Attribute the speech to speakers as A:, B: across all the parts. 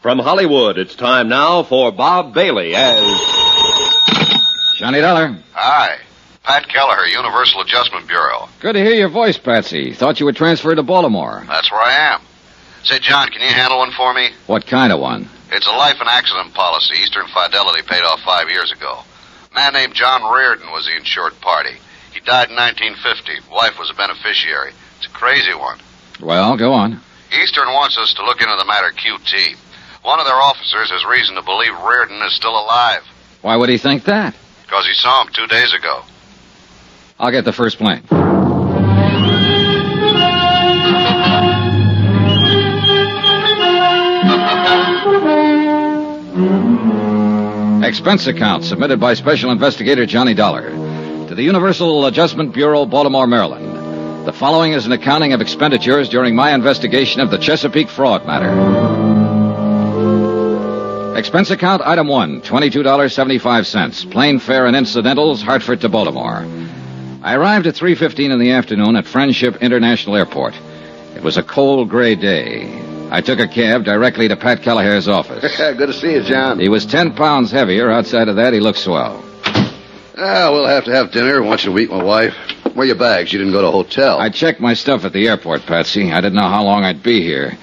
A: From Hollywood, it's time now for Bob Bailey as...
B: Johnny Dollar.
C: Hi. Pat Keller, Universal Adjustment Bureau.
B: Good to hear your voice, Patsy. Thought you were transferred to Baltimore.
C: That's where I am. Say, John, can you handle one for me?
B: What kind of one?
C: It's a life and accident policy Eastern Fidelity paid off 5 years ago. A man named John Reardon was the insured party. He died in 1950. Wife was a beneficiary. It's a crazy one.
B: Well, go on.
C: Eastern wants us to look into the matter QT. One of their officers has reason to believe Reardon is still alive.
B: Why would he think that?
C: Because he saw him 2 days ago.
B: I'll get the first plane. Expense account submitted by Special Investigator Johnny Dollar to the Universal Adjustment Bureau, Baltimore, Maryland. The following is an accounting of expenditures during my investigation of the Chesapeake fraud matter. Expense account item 1, $22.75. Plane fare and incidentals, Hartford to Baltimore. I arrived at 3:15 in the afternoon at Friendship International Airport. It was a cold, gray day. I took a cab directly to Pat Kelleher's office.
D: Good to see you, John.
B: He was 10 pounds heavier. Outside of that, he looked swell.
D: We'll have to have dinner once a week, my wife. Where are your bags? You didn't go to a hotel.
B: I checked my stuff at the airport, Patsy. I didn't know how long I'd be here.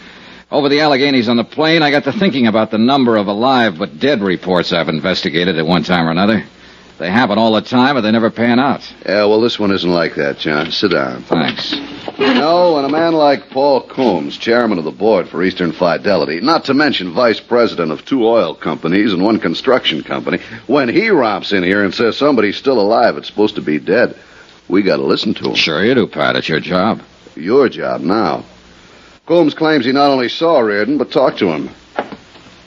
B: Over the Alleghenies on the plane, I got to thinking about the number of alive but dead reports I've investigated at one time or another. They happen all the time, but they never pan out.
D: Yeah, well, this one isn't like that, John. Sit down.
B: Thanks.
D: You know, when a man like Paul Coombs, chairman of the board for Eastern Fidelity, not to mention vice president of 2 oil companies and 1 construction company, when he romps in here and says somebody's still alive, it's supposed to be dead, we got to listen to him.
B: Sure you do, Pat. It's your job.
D: Your job now. Coombs claims he not only saw Reardon, but talked to him.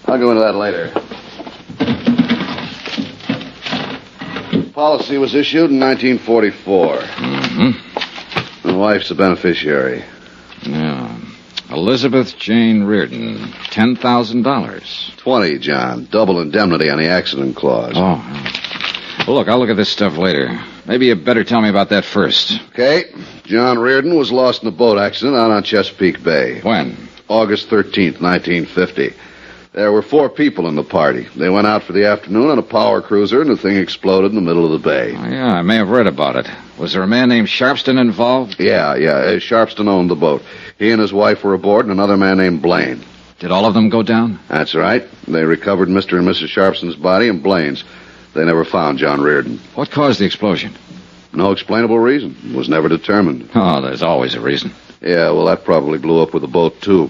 D: I'll go into that later. Policy was issued in 1944.
B: Mm-hmm.
D: My wife's a beneficiary.
B: Yeah. Elizabeth Jane Reardon, $10,000.
D: 20, John. Double indemnity on the accident clause.
B: Oh. Well, look, I'll look at this stuff later. Maybe you better tell me about that first.
D: Okay. John Reardon was lost in a boat accident out on Chesapeake Bay.
B: When?
D: August 13th, 1950. There were 4 people in the party. They went out for the afternoon on a power cruiser, and the thing exploded in the middle of the bay.
B: Oh, yeah, I may have read about it. Was there a man named Sharpston involved?
D: Yeah. Sharpston owned the boat. He and his wife were aboard, and another man named Blaine.
B: Did all of them go down?
D: That's right. They recovered Mr. and Mrs. Sharpston's body and Blaine's. They never found John Reardon.
B: What caused the explosion?
D: No explainable reason. It was never determined.
B: Oh, there's always a reason.
D: Yeah, well, that probably blew up with the boat, too.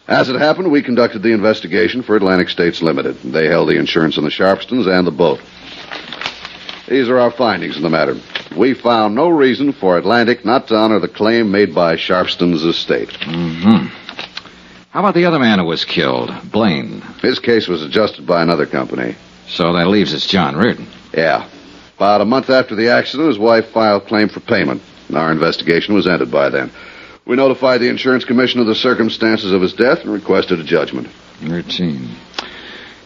D: As it happened, we conducted the investigation for Atlantic States Limited. They held the insurance on the Sharpstons and the boat. These are our findings in the matter. We found no reason for Atlantic not to honor the claim made by Sharpston's estate.
B: Mm-hmm. How about the other man who was killed, Blaine?
D: His case was adjusted by another company.
B: So that leaves us John Reardon.
D: Yeah. About a month after the accident, his wife filed claim for payment. Our investigation was ended by then. We notified the insurance commission of the circumstances of his death and requested a judgment.
B: Routine.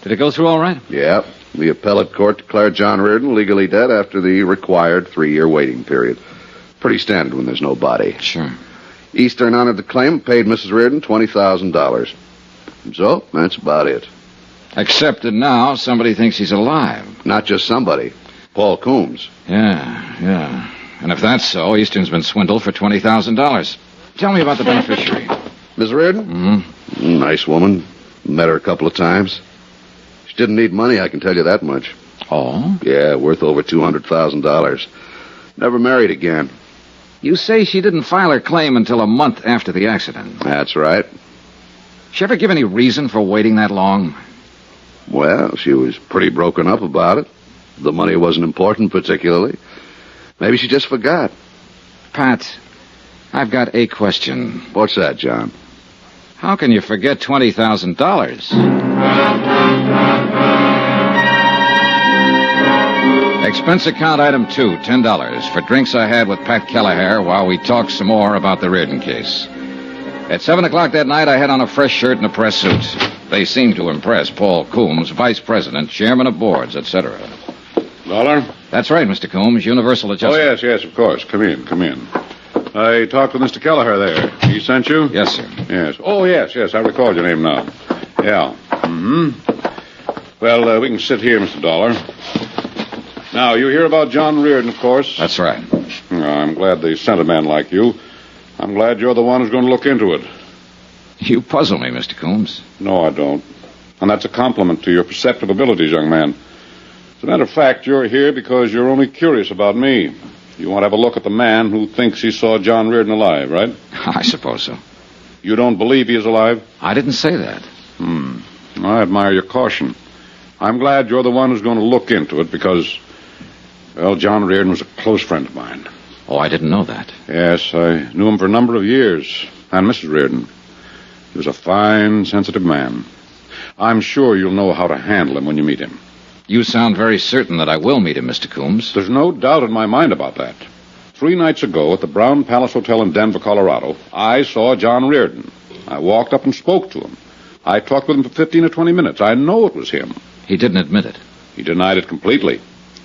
B: Did it go through all right?
D: Yeah. The appellate court declared John Reardon legally dead after the required 3-year waiting period. Pretty standard when there's no body.
B: Sure.
D: Eastern honored the claim and paid Mrs. Reardon $20,000. So, that's about it.
B: Except that now somebody thinks he's alive.
D: Not just somebody. Paul Coombs.
B: Yeah. And if that's so, Eastern's been swindled for $20,000. Tell me about the beneficiary.
D: Miss Reardon?
B: Mm-hmm.
D: Nice woman. Met her a couple of times. She didn't need money, I can tell you that much.
B: Oh?
D: Yeah, worth over $200,000. Never married again.
B: You say she didn't file her claim until a month after the accident.
D: That's right.
B: She ever give any reason for waiting that long?
D: Well, she was pretty broken up about it. The money wasn't important particularly. Maybe she just forgot.
B: Pat, I've got a question.
D: What's that, John?
B: How can you forget $20,000? Expense account item 2, $10 for drinks I had with Pat Kelleher while we talked some more about the Reardon case. At 7 o'clock that night, I had on a fresh shirt and a press suit. They seemed to impress Paul Coombs, vice president, chairman of boards, etc.
E: Dollar?
B: That's right, Mr. Coombs. Universal Adjustment.
E: Oh, yes, of course. Come in. I talked with Mr. Kelleher there. He sent you?
B: Yes, sir.
E: Yes. Oh, yes, I recall your name now. Yeah. Well, we can sit here, Mr. Dollar. Now, you hear about John Reardon, of course?
B: That's right.
E: I'm glad they sent a man like you. I'm glad you're the one who's going to look into it.
B: You puzzle me, Mr. Coombs.
E: No, I don't. And that's a compliment to your perceptive abilities, young man. As a matter of fact, you're here because you're only curious about me. You want to have a look at the man who thinks he saw John Reardon alive, right?
B: I suppose so.
E: You don't believe he is alive?
B: I didn't say that.
E: I admire your caution. I'm glad you're the one who's going to look into it because, well, John Reardon was a close friend of mine.
B: Oh, I didn't know that.
E: Yes, I knew him for a number of years. And Mrs. Reardon. He was a fine, sensitive man. I'm sure you'll know how to handle him when you meet him.
B: You sound very certain that I will meet him, Mr. Coombs.
E: There's no doubt in my mind about that. 3 nights ago at the Brown Palace Hotel in Denver, Colorado, I saw John Reardon. I walked up and spoke to him. I talked with him for 15 or 20 minutes. I know it was him.
B: He didn't admit it.
E: He denied it completely.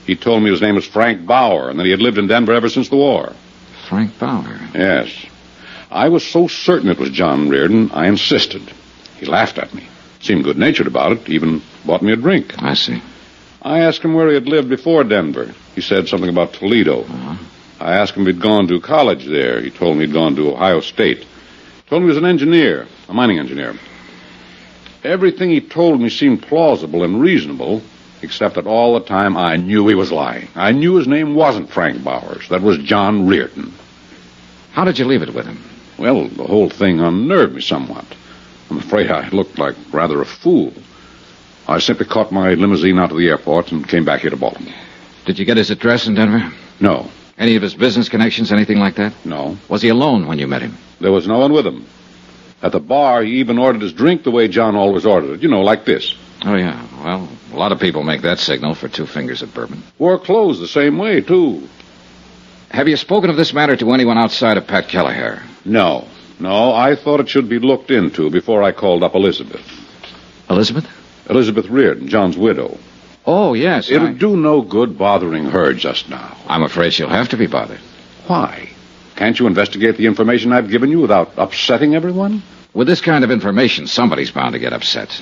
E: He told me his name was Frank Bauer and that he had lived in Denver ever since the war.
B: Frank Bauer?
E: Yes. I was so certain it was John Reardon, I insisted. He laughed at me. Seemed good-natured about it, even bought me a drink.
B: I see.
E: I asked him where he had lived before Denver. He said something about Toledo. I asked him if he'd gone to college there. He told me he'd gone to Ohio State. Told me he was an engineer, a mining engineer. Everything he told me seemed plausible and reasonable, except that all the time I knew he was lying. I knew his name wasn't Frank Bowers. That was John Reardon.
B: How did you leave it with him?
E: Well, the whole thing unnerved me somewhat. I'm afraid I looked like rather a fool. I simply caught my limousine out of the airport and came back here to Baltimore.
B: Did you get his address in Denver?
E: No.
B: Any of his business connections, anything like that?
E: No.
B: Was he alone when you met him?
E: There was no one with him. At the bar, he even ordered his drink the way John always ordered it. You know, like this.
B: Oh, yeah. Well, a lot of people make that signal for 2 fingers of bourbon.
E: Wore clothes the same way, too.
B: Have you spoken of this matter to anyone outside of Pat Keller?
E: No. No, I thought it should be looked into before I called up Elizabeth.
B: Elizabeth?
E: Elizabeth Reardon, John's widow.
B: Oh, yes.
E: It'll do no good bothering her just now.
B: I'm afraid she'll have to be bothered.
E: Why? Can't you investigate the information I've given you without upsetting everyone?
B: With this kind of information, somebody's bound to get upset.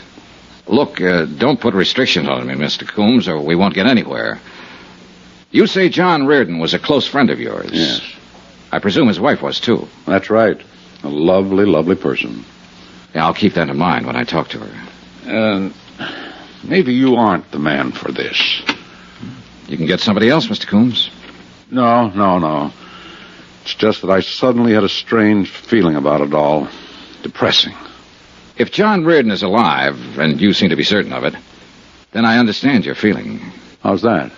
B: Look, don't put restrictions on me, Mr. Coombs, or we won't get anywhere. You say John Reardon was a close friend of yours.
E: Yes.
B: I presume his wife was, too.
E: That's right. A lovely, lovely person.
B: Yeah, I'll keep that in mind when I talk to her.
E: Maybe you aren't the man for this.
B: You can get somebody else, Mr. Coombs.
E: No. It's just that I suddenly had a strange feeling about it all. Depressing.
B: If John Reardon is alive, and you seem to be certain of it, then I understand your feeling.
E: How's that?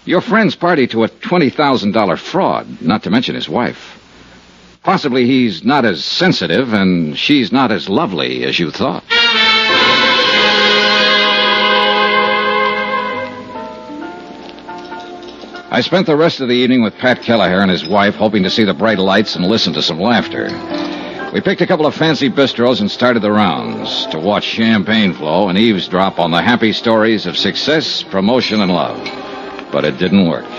B: Your friend's party to a $20,000 fraud, not to mention his wife. Possibly he's not as sensitive and she's not as lovely as you thought. I spent the rest of the evening with Pat Kelleher and his wife, hoping to see the bright lights and listen to some laughter. We picked a couple of fancy bistros and started the rounds to watch champagne flow and eavesdrop on the happy stories of success, promotion, and love. But it didn't work.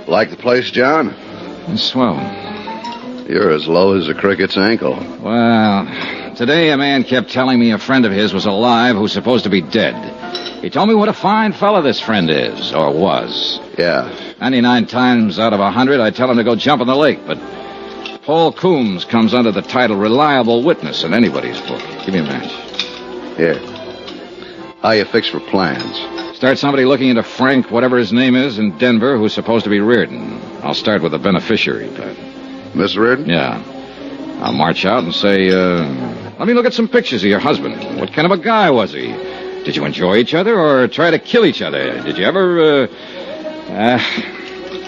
D: Like the place, John?
B: It's swell.
D: You're as low as a cricket's ankle.
B: Well, today a man kept telling me a friend of his was alive who's supposed to be dead. He told me what a fine fella this friend is, or was.
D: Yeah.
B: 99 times out of 100, I tell him to go jump in the lake, but Paul Coombs comes under the title Reliable Witness in anybody's book. Give me a match.
D: Here. How you fix for plans?
B: Start somebody looking into Frank, whatever his name is, in Denver, who's supposed to be Reardon. I'll start with the beneficiary, Pat.
D: Miss Reardon?
B: Yeah. I'll march out and say, let me look at some pictures of your husband. What kind of a guy was he? Did you enjoy each other or try to kill each other? Did you ever,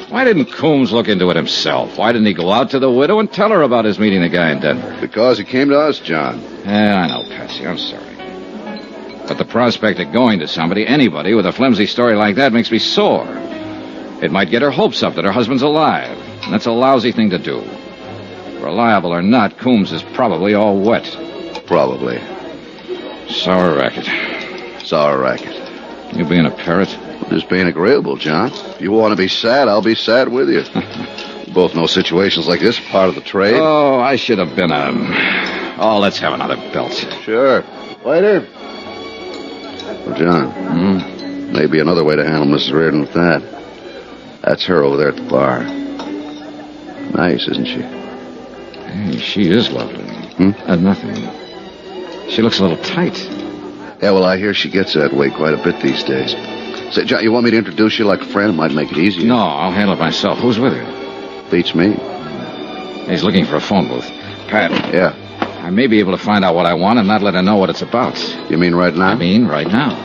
B: Why didn't Coombs look into it himself? Why didn't he go out to the widow and tell her about his meeting the guy in Denver?
D: Because he came to us, John.
B: Yeah, I know, Patsy. I'm sorry. But the prospect of going to somebody, anybody, with a flimsy story like that makes me sore. It might get her hopes up that her husband's alive. And that's a lousy thing to do. Reliable or not, Coombs is probably all wet.
D: Probably.
B: Sour racket.
D: Sour racket.
B: You being a parrot?
D: Just being agreeable, John. If you want to be sad, I'll be sad with you. We both know situations like this are part of the trade.
B: Oh, I should have been a Oh, let's have another belt.
D: Sure. Waiter. Well, John, maybe another way to handle Mrs. Reardon with that. That's her over there at the bar. Nice, isn't she?
B: Hey, she is lovely. Nothing. She looks a little tight.
D: Yeah, well, I hear she gets that way quite a bit these days. Say, John, you want me to introduce you like a friend? It might make it easier.
B: No, I'll handle it myself. Who's with her?
D: Beats me.
B: He's looking for a phone booth. Pat.
D: Yeah.
B: I may be able to find out what I want and not let her know what it's about.
D: You mean right now?
B: I mean right now.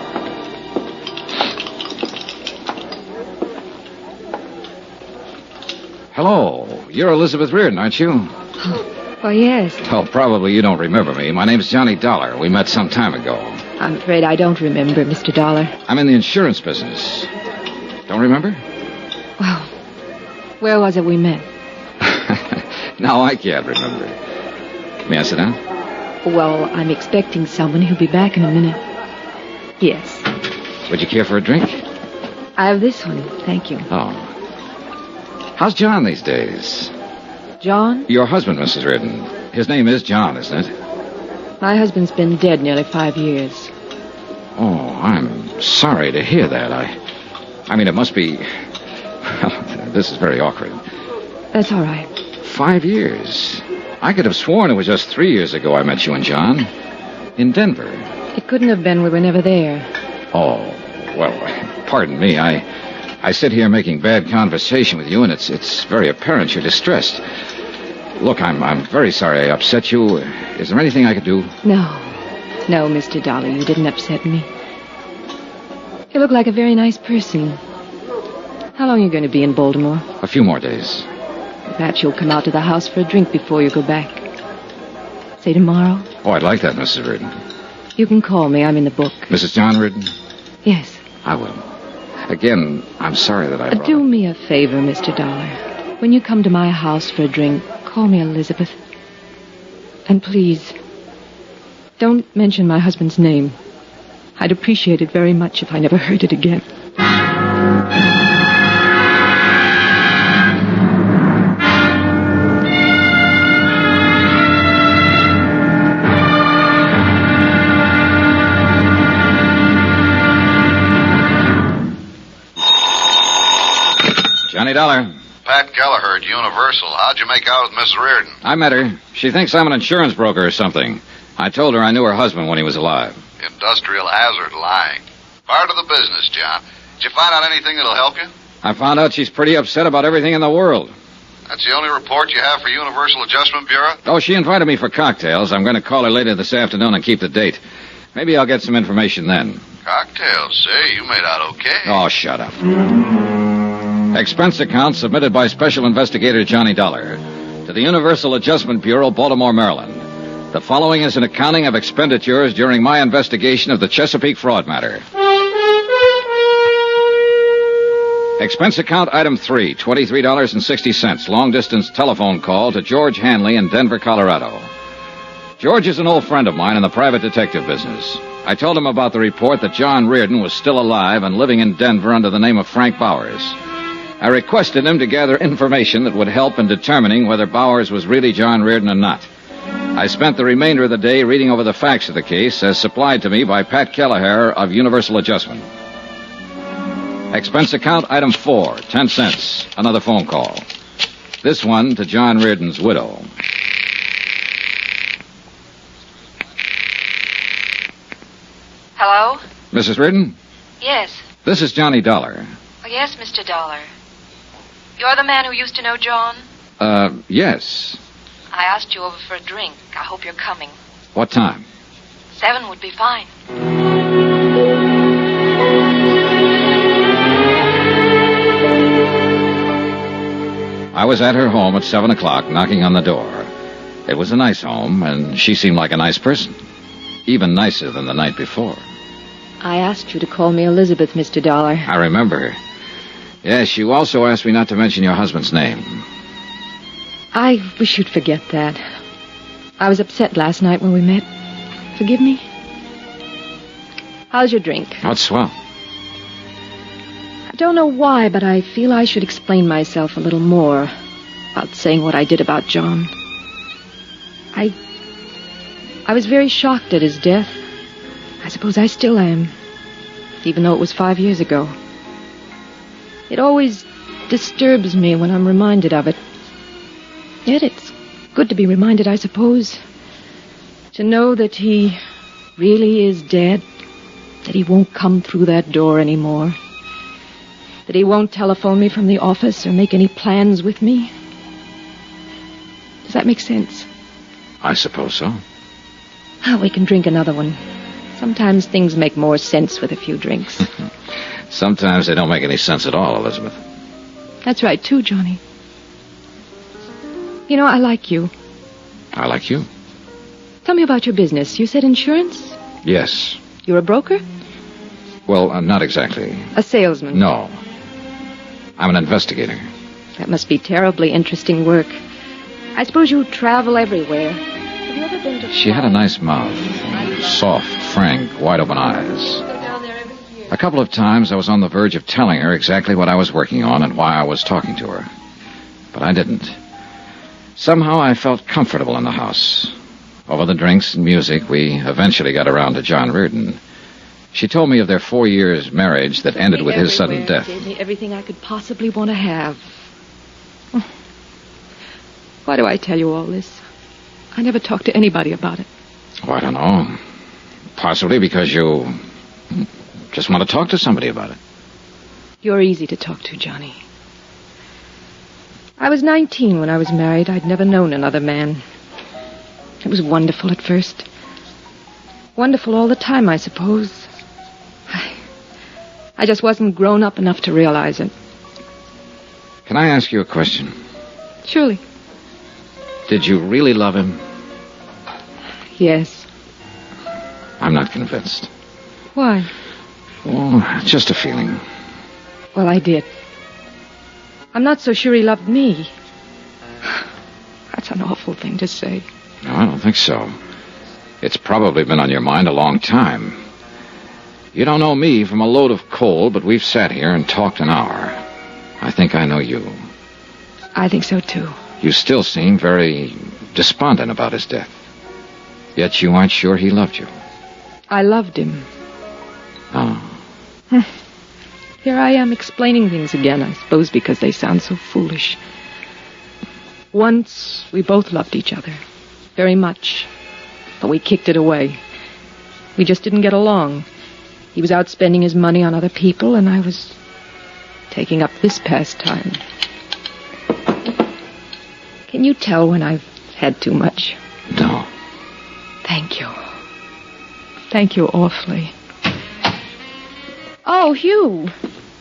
B: Hello. You're Elizabeth Reardon, aren't you?
F: Oh, yes.
B: Oh, probably you don't remember me. My name's Johnny Dollar. We met some time ago.
F: I'm afraid I don't remember, Mr. Dollar.
B: I'm in the insurance business. Don't remember?
F: Well, where was it we met?
B: Now I can't remember. May I sit down?
F: Well, I'm expecting someone who'll be back in a minute. Yes.
B: Would you care for a drink?
F: I have this one, thank you.
B: Oh. How's John these days?
F: John?
B: Your husband, Mrs. Reardon. His name is John, isn't it?
F: My husband's been dead nearly 5 years.
B: Oh, I'm sorry to hear that. I mean, it must be... Well, this is very awkward.
F: That's all right.
B: 5 years. I could have sworn it was just 3 years ago I met you and John. In Denver.
F: It couldn't have been. We were never there.
B: Oh, well, pardon me. I sit here making bad conversation with you, and it's very apparent you're distressed. Look, I'm very sorry I upset you. Is there anything I could do?
F: No, Mr. Dollar, you didn't upset me. You look like a very nice person. How long are you going to be in Baltimore?
B: A few more days.
F: Perhaps you'll come out to the house for a drink before you go back. Say tomorrow?
B: Oh, I'd like that, Mrs. Reardon.
F: You can call me. I'm in the book.
B: Mrs. John Reardon?
F: Yes.
B: I will. Again, I'm sorry that I brought
F: Do me a favor, Mr. Dollar. When you come to my house for a drink, call me Elizabeth. And please, don't mention my husband's name. I'd appreciate it very much if I never heard it again.
B: Johnny Dollar.
C: Pat Keller at Universal. How'd you make out with Miss Reardon?
B: I met her. She thinks I'm an insurance broker or something. I told her I knew her husband when he was alive.
C: Industrial hazard lying. Part of the business, John. Did you find out anything that'll help you?
B: I found out she's pretty upset about everything in the world.
C: That's the only report you have for Universal Adjustment Bureau?
B: Oh, she invited me for cocktails. I'm going to call her later this afternoon and keep the date. Maybe I'll get some information then.
C: Cocktails, say, you made out okay.
B: Oh, shut up. Expense account submitted by Special Investigator Johnny Dollar to the Universal Adjustment Bureau, Baltimore, Maryland. The following is an accounting of expenditures during my investigation of the Chesapeake fraud matter. Expense account item 3, $23.60, long-distance telephone call to George Hanley in Denver, Colorado. George is an old friend of mine in the private detective business. I told him about the report that John Reardon was still alive and living in Denver under the name of Frank Bowers. I requested him to gather information that would help in determining whether Bowers was really John Reardon or not. I spent the remainder of the day reading over the facts of the case as supplied to me by Pat Keller of Universal Adjustment. Expense account item 4, 10 cents, another phone call. This one to John Reardon's widow.
G: Hello?
B: Mrs. Reardon?
G: Yes.
B: This is Johnny Dollar.
G: Oh, yes, Mr. Dollar. You're the man who used to know John?
B: Yes.
G: I asked you over for a drink. I hope you're coming.
B: What time?
G: 7 would be fine.
B: I was at her home at 7 o'clock, knocking on the door. It was a nice home, and she seemed like a nice person. Even nicer than the night before.
F: I asked you to call me Elizabeth, Mr. Dollar.
B: I remember. Yes, you also asked me not to mention your husband's name.
F: I wish you'd forget that. I was upset last night when we met. Forgive me? How's your drink?
B: Oh, it's swell.
F: I don't know why, but I feel I should explain myself a little more about saying what I did about John. I was very shocked at his death. I suppose I still am, even though it was 5 years ago. It always disturbs me when I'm reminded of it. Yet it's good to be reminded, I suppose. To know that he really is dead. That he won't come through that door anymore. That he won't telephone me from the office or make any plans with me. Does that make sense?
B: I suppose so.
F: Oh, we can drink another one. Sometimes things make more sense with a few drinks.
B: Sometimes they don't make any sense at all, Elizabeth.
F: That's right, too, Johnny. You know, I like you.
B: I like you.
F: Tell me about your business. You said insurance?
B: Yes.
F: You're a broker?
B: Well, not exactly.
F: A salesman?
B: No. I'm an investigator.
F: That must be terribly interesting work. I suppose you travel everywhere. Have you ever been to...
B: She had a nice mouth. Soft, frank, wide-open eyes. A couple of times I was on the verge of telling her exactly what I was working on and why I was talking to her. But I didn't. Somehow I felt comfortable in the house. Over the drinks and music, we eventually got around to John Reardon. She told me of their 4 years' marriage that ended with his sudden death.
F: Gave me everything I could possibly want to have. Why do I tell you all this? I never talked to anybody about it.
B: Oh, I don't know. Possibly because you just want to talk to somebody about it.
F: You're easy to talk to, Johnny. I was 19 when I was married. I'd never known another man. It was wonderful at first. Wonderful all the time, I suppose. I just wasn't grown up enough to realize it.
B: Can I ask you a question?
F: Surely.
B: Did you really love him?
F: Yes.
B: I'm not convinced.
F: Why?
B: Oh, just a feeling.
F: Well, I did. I'm not so sure he loved me. That's an awful thing to say.
B: No, I don't think so. It's probably been on your mind a long time. You don't know me from a load of coal, but we've sat here and talked an hour. I think I know you.
F: I think so, too.
B: You still seem very despondent about his death. Yet you aren't sure he loved you.
F: I loved him.
B: Oh.
F: Here I am explaining things again, I suppose because they sound so foolish. Once, we both loved each other. Very much. But we kicked it away. We just didn't get along. He was out spending his money on other people, and I was taking up this pastime. Can you tell when I've had too much?
B: No.
F: Thank you. Thank you awfully. Oh, Hugh.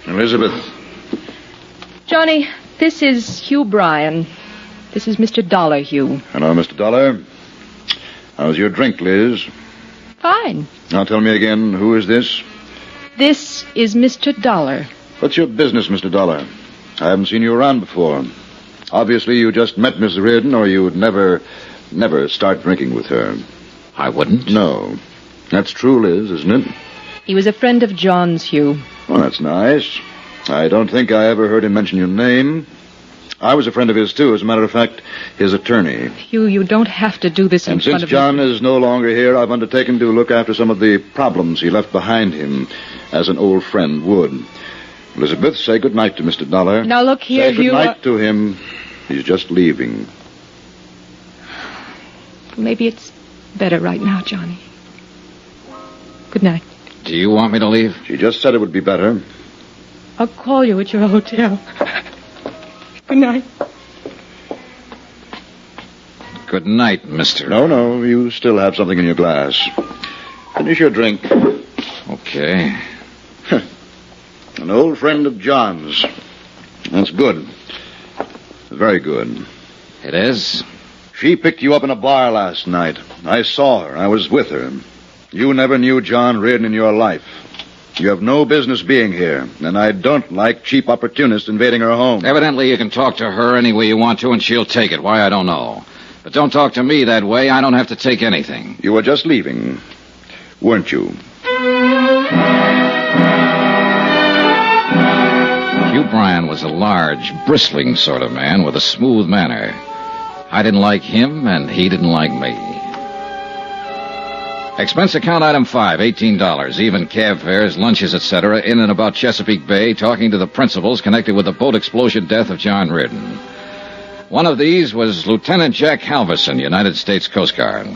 D: Elizabeth.
F: Johnny, this is Hugh Bryan. This is Mr. Dollar, Hugh.
D: Hello, Mr. Dollar. How's your drink, Liz?
F: Fine.
D: Now tell me again, who is this?
F: This is Mr. Dollar.
D: What's your business, Mr. Dollar? I haven't seen you around before. Obviously, you just met Miss Reardon, or you would never start drinking with her.
B: I wouldn't?
D: No. That's true, Liz, isn't it?
F: He was a friend of John's, Hugh.
D: Well, that's nice. I don't think I ever heard him mention your name. I was a friend of his, too. As a matter of fact, his attorney.
F: Hugh, you don't have to do this in
D: And
F: front
D: since
F: of
D: John
F: me.
D: is no longer here, I've undertaken to look after some of the problems he left behind him, as an old friend would. Elizabeth, say goodnight to Mr. Dollar.
F: Now, look here,
D: Say
F: Hugh.
D: goodnight to him. He's just leaving.
F: Maybe it's better right now, Johnny. Good night.
B: Do you want me to leave?
D: She just said it would be better.
F: I'll call you at your hotel. Good night.
B: Good night, mister.
D: No, you still have something in your glass. Finish your drink.
B: Okay.
D: An old friend of John's. That's good. Very good.
B: It is?
D: She picked you up in a bar last night. I saw her. I was with her. You never knew John Reardon in your life. You have no business being here, and I don't like cheap opportunists invading her home.
B: Evidently, you can talk to her any way you want to, and she'll take it. Why, I don't know. But don't talk to me that way. I don't have to take anything.
D: You were just leaving, weren't you?
B: Hugh Bryan was a large, bristling sort of man with a smooth manner. I didn't like him, and he didn't like me. Expense account item 5, $18. Even cab fares, lunches, etc. in and about Chesapeake Bay, talking to the principals connected with the boat explosion death of John Reardon. One of these was Lieutenant Jack Halverson, United States Coast Guard.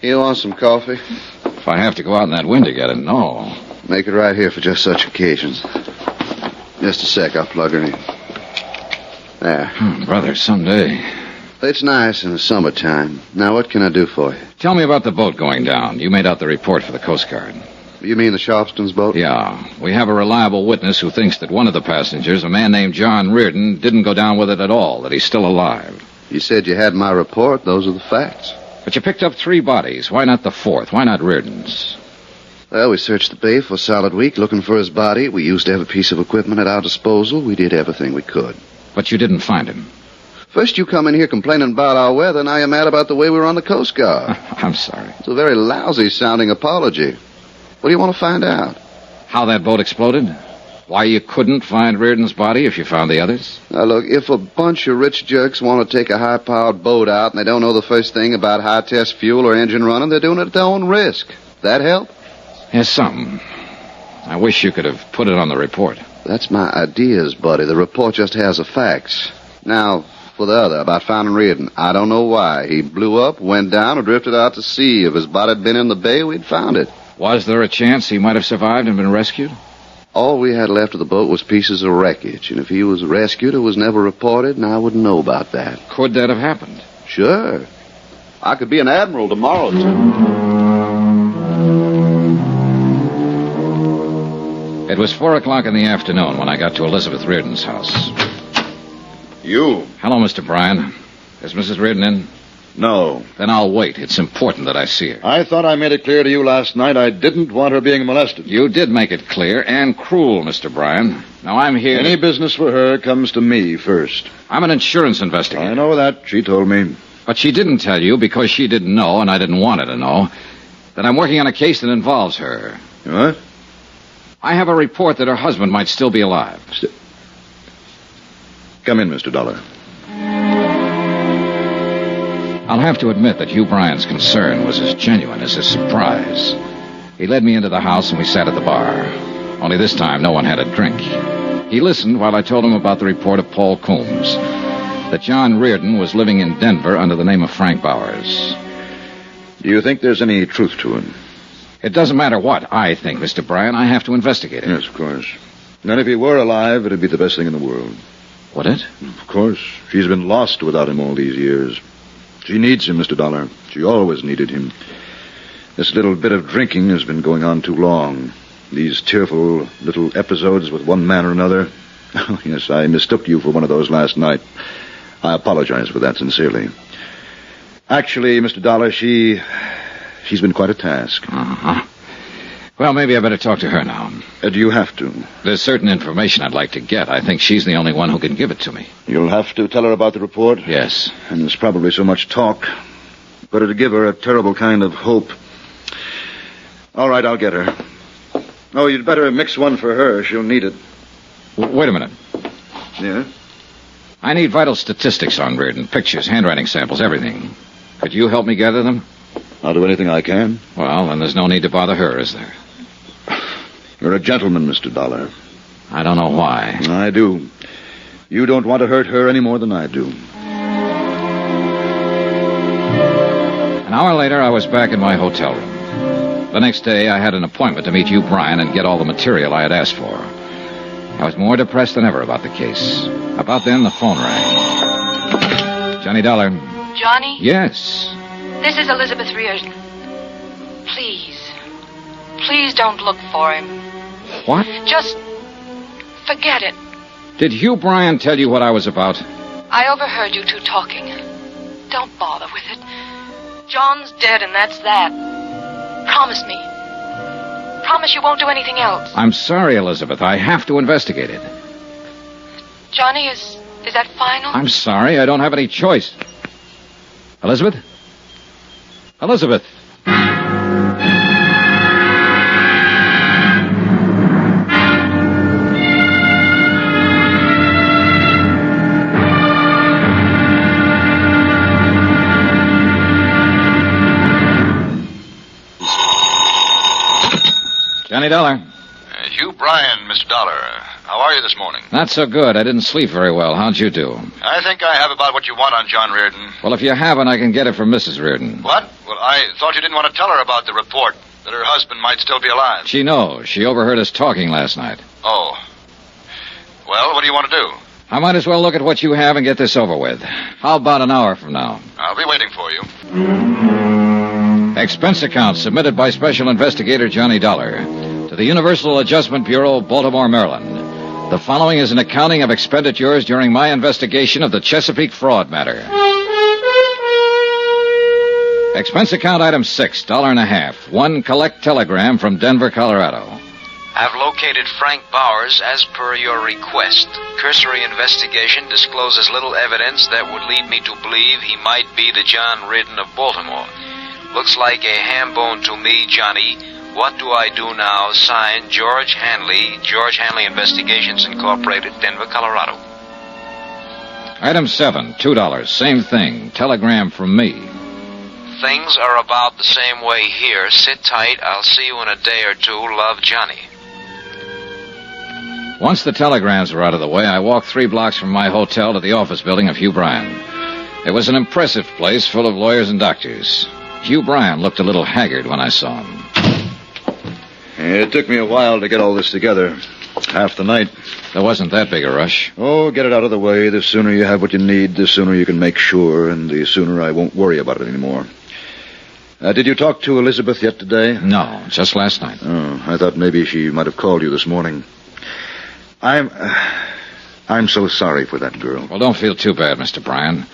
D: You want some coffee?
B: If I have to go out in that wind to get it, no.
D: Make it right here for just such occasions. Just a sec, I'll plug her in. There.
B: Brother, someday.
D: It's nice in the summertime. Now, what can I do for you?
B: Tell me about the boat going down. You made out the report for the Coast Guard.
D: You mean the Sharpston's boat?
B: Yeah. We have a reliable witness who thinks that one of the passengers, a man named John Reardon, didn't go down with it at all, that he's still alive.
D: You said you had my report. Those are the facts.
B: But you picked up 3 bodies. Why not the 4th? Why not Reardon's?
D: Well, we searched the bay for a solid week looking for his body. We used every piece of equipment at our disposal. We did everything we could.
B: But you didn't find him.
D: First you come in here complaining about our weather, now you're mad about the way we were on the Coast Guard.
B: I'm sorry.
D: It's a very lousy-sounding apology. What do you want to find out?
B: How that boat exploded? Why you couldn't find Reardon's body if you found the others?
D: Now, look, if a bunch of rich jerks want to take a high-powered boat out and they don't know the first thing about high-test fuel or engine running, they're doing it at their own risk. That help?
B: Yes, some. I wish you could have put it on the report.
D: That's my ideas, buddy. The report just has the facts. Now, for the other, about finding Reardon, I don't know why. He blew up, went down, or drifted out to sea. If his body had been in the bay, we'd found it.
B: Was there a chance he might have survived and been rescued?
D: All we had left of the boat was pieces of wreckage, and if he was rescued, it was never reported, and I wouldn't know about that.
B: Could that have happened?
D: Sure. I could be an admiral tomorrow, too.
B: It was 4 o'clock in the afternoon when I got to Elizabeth Reardon's house.
H: You?
B: Hello, Mr. Bryan. Is Mrs. Reardon in?
H: No.
B: Then I'll wait. It's important that I see her.
H: I thought I made it clear to you last night I didn't want her being molested.
B: You did make it clear and cruel, Mr. Bryan. Now, I'm here...
H: Any business for her comes to me first.
B: I'm an insurance investigator.
H: I know that. She told me.
B: But she didn't tell you because she didn't know, and I didn't want her to know, that I'm working on a case that involves her.
H: What?
B: I have a report that her husband might still be alive.
H: Come in, Mr. Dollar.
B: I'll have to admit that Hugh Bryan's concern was as genuine as his surprise. He led me into the house and we sat at the bar. Only this time, no one had a drink. He listened while I told him about the report of Paul Coombs, that John Reardon was living in Denver under the name of Frank Bowers.
H: Do you think there's any truth to him?
B: It doesn't matter what I think, Mr. Bryan. I have to investigate it.
H: Yes, of course. And if he were alive, it'd be the best thing in the world.
B: Would it?
H: Of course. She's been lost without him all these years. She needs him, Mr. Dollar. She always needed him. This little bit of drinking has been going on too long. These tearful little episodes with one man or another. Oh, yes, I mistook you for one of those last night. I apologize for that sincerely. Actually, Mr. Dollar, she's been quite a task.
B: Uh-huh. Well, maybe I better talk to her now.
H: Do you have to?
B: There's certain information I'd like to get. I think she's the only one who can give it to me.
H: You'll have to tell her about the report?
B: Yes.
H: And there's probably so much talk. But it'll give her a terrible kind of hope. All right, I'll get her. Oh, you'd better mix one for her. She'll need it.
B: Wait a minute.
H: Yeah?
B: I need vital statistics on Reardon. Pictures, handwriting samples, everything. Could you help me gather them?
H: I'll do anything I can.
B: Well, then there's no need to bother her, is there?
H: You're a gentleman, Mr. Dollar.
B: I don't know why.
H: I do. You don't want to hurt her any more than I do.
B: An hour later, I was back in my hotel room. The next day, I had an appointment to meet Hugh Bryan and get all the material I had asked for. I was more depressed than ever about the case. About then, the phone rang. Johnny Dollar.
G: Johnny?
B: Yes.
G: This is Elizabeth Reardon. Please don't look for him.
B: What?
G: Just forget it.
B: Did Hugh Bryan tell you what I was about?
G: I overheard you two talking. Don't bother with it. John's dead and that's that. Promise me. Promise you won't do anything else.
B: I'm sorry, Elizabeth. I have to investigate it.
G: Johnny, is that final?
B: I'm sorry. I don't have any choice. Elizabeth? Elizabeth! Johnny Dollar.
I: Hugh Bryan, Mr. Dollar. How are you this morning?
B: Not so good. I didn't sleep very well. How'd you do?
I: I think I have about what you want on John Reardon.
B: Well, if you haven't, I can get it from Mrs. Reardon.
I: What? Well, I thought you didn't want to tell her about the report, that her husband might still be alive.
B: She knows. She overheard us talking last night.
I: Oh. Well, what do you want to do?
B: I might as well look at what you have and get this over with. How about an hour from now?
I: I'll be waiting for you.
B: Expense account submitted by Special Investigator Johnny Dollar to the Universal Adjustment Bureau, Baltimore, Maryland. The following is an accounting of expenditures during my investigation of the Chesapeake fraud matter. Expense account item 6, $1.50. One collect telegram from Denver, Colorado.
J: I've located Frank Bowers as per your request. Cursory investigation discloses little evidence that would lead me to believe he might be the John Reardon of Baltimore. Looks like a ham bone to me, Johnny. What do I do now? Signed, George Hanley, George Hanley Investigations Incorporated, Denver, Colorado.
B: Item 7, $2. Same thing. Telegram from me.
J: Things are about the same way here. Sit tight. I'll see you in a day or two. Love, Johnny.
B: Once the telegrams were out of the way, I walked 3 blocks from my hotel to the office building of Hugh Bryan. It was an impressive place full of lawyers and doctors. Hugh Bryan looked a little haggard when I saw him.
H: It took me a while to get all this together. Half the night.
B: There wasn't that big a rush.
H: Oh, get it out of the way. The sooner you have what you need, the sooner you can make sure, and the sooner I won't worry about it anymore. Did you talk to Elizabeth yet today?
B: No, just last night.
H: Oh, I thought maybe she might have called you this morning. I'm so sorry for that girl.
B: Well, don't feel too bad, Mr. Bryan.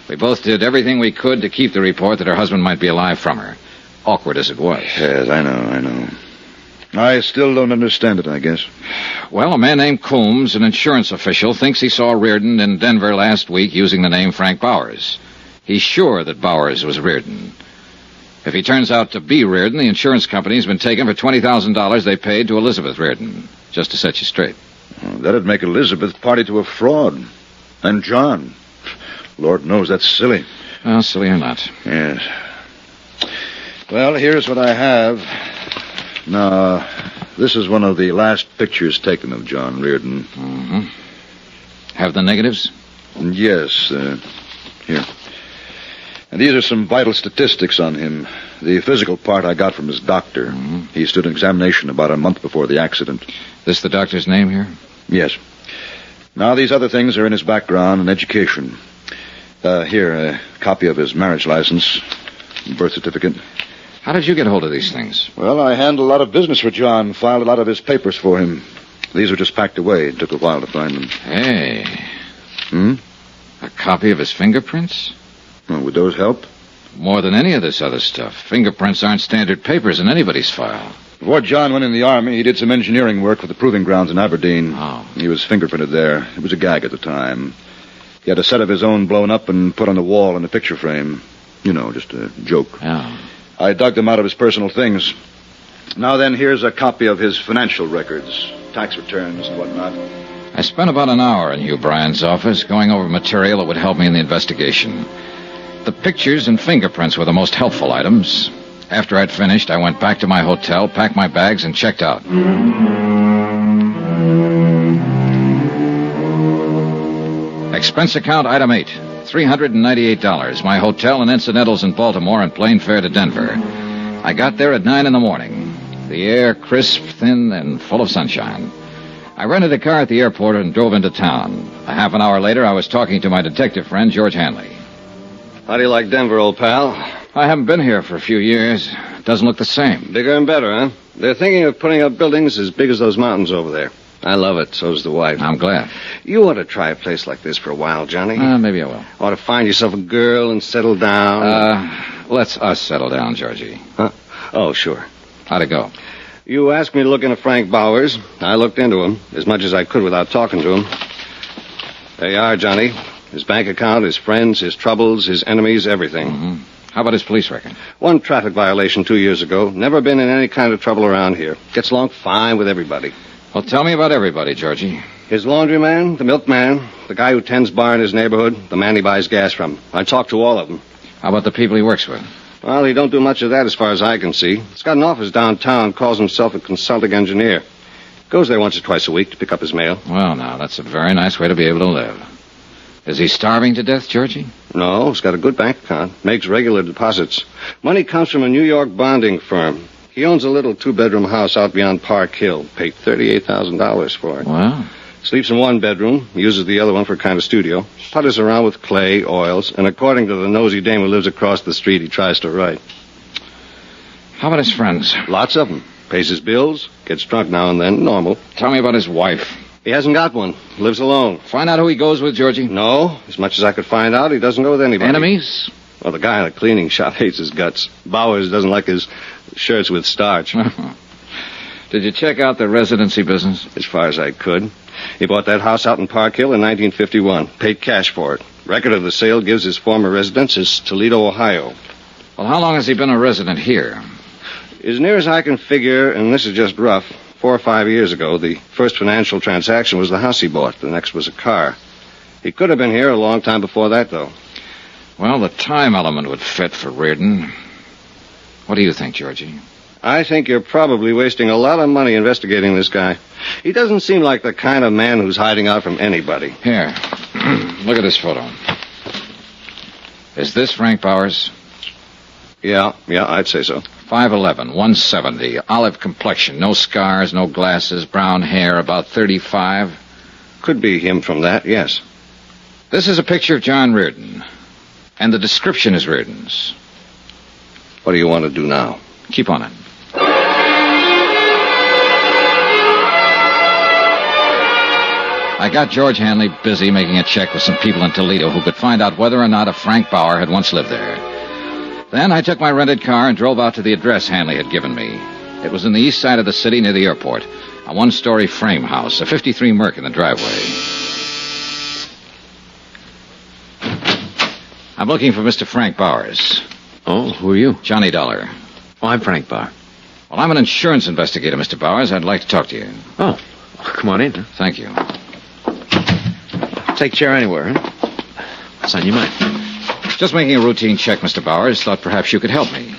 B: We both did everything we could to keep the report that her husband might be alive from her. Awkward as it was.
H: Yes, I know. I still don't understand it, I guess.
B: Well, a man named Coombs, an insurance official, thinks he saw Reardon in Denver last week using the name Frank Bowers. He's sure that Bowers was Reardon. If he turns out to be Reardon, the insurance company's been taken for $20,000 they paid to Elizabeth Reardon, just to set you straight.
H: Well, that'd make Elizabeth party to a fraud. And John. Lord knows that's silly.
B: Well, silly or not.
H: Yes. Well, here's what I have. Now, this is one of the last pictures taken of John Reardon.
B: Mm-hmm. Have the negatives?
H: Yes, here. And these are some vital statistics on him. The physical part I got from his doctor.
B: Mm-hmm.
H: He stood an examination about a month before the accident.
B: This the doctor's name here?
H: Yes. Now, these other things are in his background and education. Here, a copy of his marriage license, birth certificate.
B: How did you get hold of these things?
H: Well, I handled a lot of business for John, filed a lot of his papers for him. These were just packed away. It took a while to find them.
B: Hey.
H: Hmm?
B: A copy of his fingerprints?
H: Well, would those help?
B: More than any of this other stuff. Fingerprints aren't standard papers in anybody's file.
H: Before John went in the Army, he did some engineering work for the proving grounds in Aberdeen.
B: Oh.
H: He was fingerprinted there. It was a gag at the time. He had a set of his own blown up and put on the wall in a picture frame. You know, just a joke.
B: Yeah.
H: I dug them out of his personal things. Now then, here's a copy of his financial records, tax returns and whatnot.
B: I spent about an hour in Hugh Bryan's office going over material that would help me in the investigation. The pictures and fingerprints were the most helpful items. After I'd finished, I went back to my hotel, packed my bags, and checked out. Expense account item 8, $398. My hotel and incidentals in Baltimore and plane fare to Denver. I got there at 9 in the morning. The air crisp, thin, and full of sunshine. I rented a car at the airport and drove into town. A half an hour later, I was talking to my detective friend, George Hanley.
A: How do you like Denver, old pal?
B: I haven't been here for a few years. Doesn't look the same.
A: Bigger and better, huh? They're thinking of putting up buildings as big as those mountains over there. I love it. So's the wife.
B: I'm glad.
A: You ought to try a place like this for a while, Johnny.
B: Maybe I will.
A: Ought to find yourself a girl and settle down.
B: Let's us settle down, Georgie.
A: Huh? Oh, sure.
B: How'd it go?
A: You asked me to look into Frank Bowers. I looked into him as much as I could without talking to him. There you are, Johnny. His bank account, his friends, his troubles, his enemies, everything.
B: Mm-hmm. How about his police record?
A: 1 traffic violation 2 years ago. Never been in any kind of trouble around here. Gets along fine with everybody.
B: Well, tell me about everybody, Georgie.
A: His laundryman, the milkman, the guy who tends bar in his neighborhood, the man he buys gas from. I talked to all of them.
B: How about the people he works with?
A: Well, he don't do much of that as far as I can see. He's got an office downtown, calls himself a consulting engineer. Goes there once or twice a week to pick up his mail.
B: Well, now, that's a very nice way to be able to live. Is he starving to death, Georgie?
A: No, he's got a good bank account. Makes regular deposits. Money comes from a New York bonding firm. He owns a little two-bedroom house out beyond Park Hill. Paid $38,000 for it.
B: Well,
A: Sleeps in one bedroom, uses the other one for a kind of studio. Putters around with clay, oils, and according to the nosy dame who lives across the street, he tries to write.
B: how about his friends?
A: Lots of them. Pays his bills, gets drunk now and then, normal.
B: Tell me about his wife.
A: He hasn't got one. Lives alone.
B: Find out who he goes with, Georgie.
A: No, as much as I could find out, he doesn't go with anybody.
B: Enemies?
A: Well, the guy in the cleaning shop hates his guts. Bowers doesn't like his shirts with starch.
B: Did you check out the residency business?
A: As far as I could. He bought that house out in Park Hill in 1951. Paid cash for it. Record of the sale gives his former residence is Toledo, Ohio.
B: Well, how long has he been a resident here?
A: As near as I can figure, and this is just rough, 4 or 5 years ago, the first financial transaction was the house he bought. The next was a car. He could have been here a long time before that, though.
B: Well, the time element would fit for Reardon. What do you think, Georgie?
A: I think you're probably wasting a lot of money investigating this guy. He doesn't seem like the kind of man who's hiding out from anybody.
B: Here, look at this photo. Is this Frank Bowers?
A: Yeah, I'd say so.
B: 5'11", 170, olive complexion, no scars, no glasses, brown hair, about 35.
A: Could be him from that, yes.
B: This is a picture of John Reardon, and the description is Reardon's.
A: What do you want to do now?
B: Keep on it. I got George Hanley busy making a check with some people in Toledo who could find out whether or not a Frank Bauer had once lived there. Then I took my rented car and drove out to the address Hanley had given me. It was in the east side of the city near the airport. A one-story frame house, a 53 Merc in the driveway. I'm looking for Mr. Frank Bowers.
K: Oh, who are you?
B: Johnny Dollar.
K: Oh, I'm Frank Bauer.
B: Well, I'm an insurance investigator, Mr. Bowers. I'd like to talk to you.
K: Oh, come on in.
B: Thank you.
K: Take a chair anywhere, huh? What's on your mind?
B: Just making a routine check, Mr. Bowers. Thought perhaps you could help me.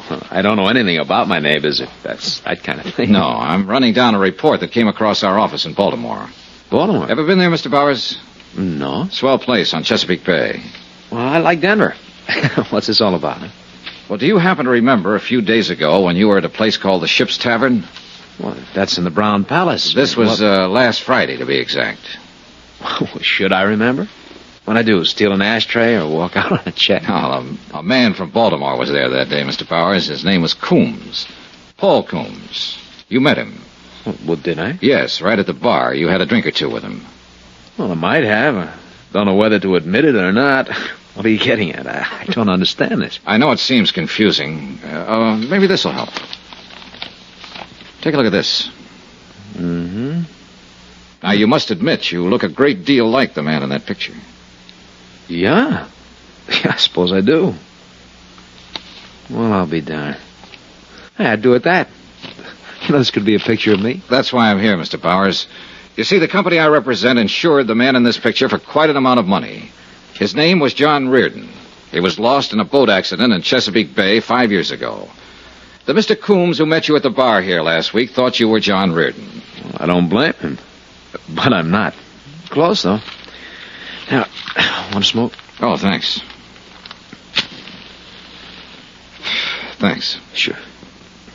K: Well, I don't know anything about my neighbors, if that's that kind of thing.
B: No, I'm running down a report that came across our office in Baltimore.
K: Baltimore?
B: Ever been there, Mr. Bowers?
K: No.
B: Swell place on Chesapeake Bay.
K: Well, I like Denver. What's this all about? Huh?
B: Well, do you happen to remember a few days ago when you were at a place called the Ship's Tavern?
K: Well, that's in the Brown Palace.
B: This was last Friday, to be exact.
K: Should I remember? What'd I do, steal an ashtray or walk out on a check?
B: Oh, a man from Baltimore was there that day, Mr. Bowers. His name was Coombs. Paul Coombs. You met him.
K: Well, did I?
B: Yes, right at the bar. You had a drink or two with him.
K: Well, I might have. I don't know whether to admit it or not. What are you getting at? I don't understand this.
B: I know it seems confusing. Maybe this will help. Take a look at this.
K: Mm-hmm.
B: Now, you must admit you look a great deal like the man in that picture.
K: Yeah. I suppose I do. Well, I'll be darned. I'd do it that. You know, this could be a picture of me.
B: That's why I'm here, Mr. Bowers. You see, the company I represent insured the man in this picture for quite an amount of money. His name was John Reardon. He was lost in a boat accident in Chesapeake Bay 5 years ago. The Mr. Coombs who met you at the bar here last week thought you were John Reardon.
K: Well, I don't blame him. But I'm not. Close, though. Now, want to smoke?
B: Oh, thanks. Thanks.
K: Sure.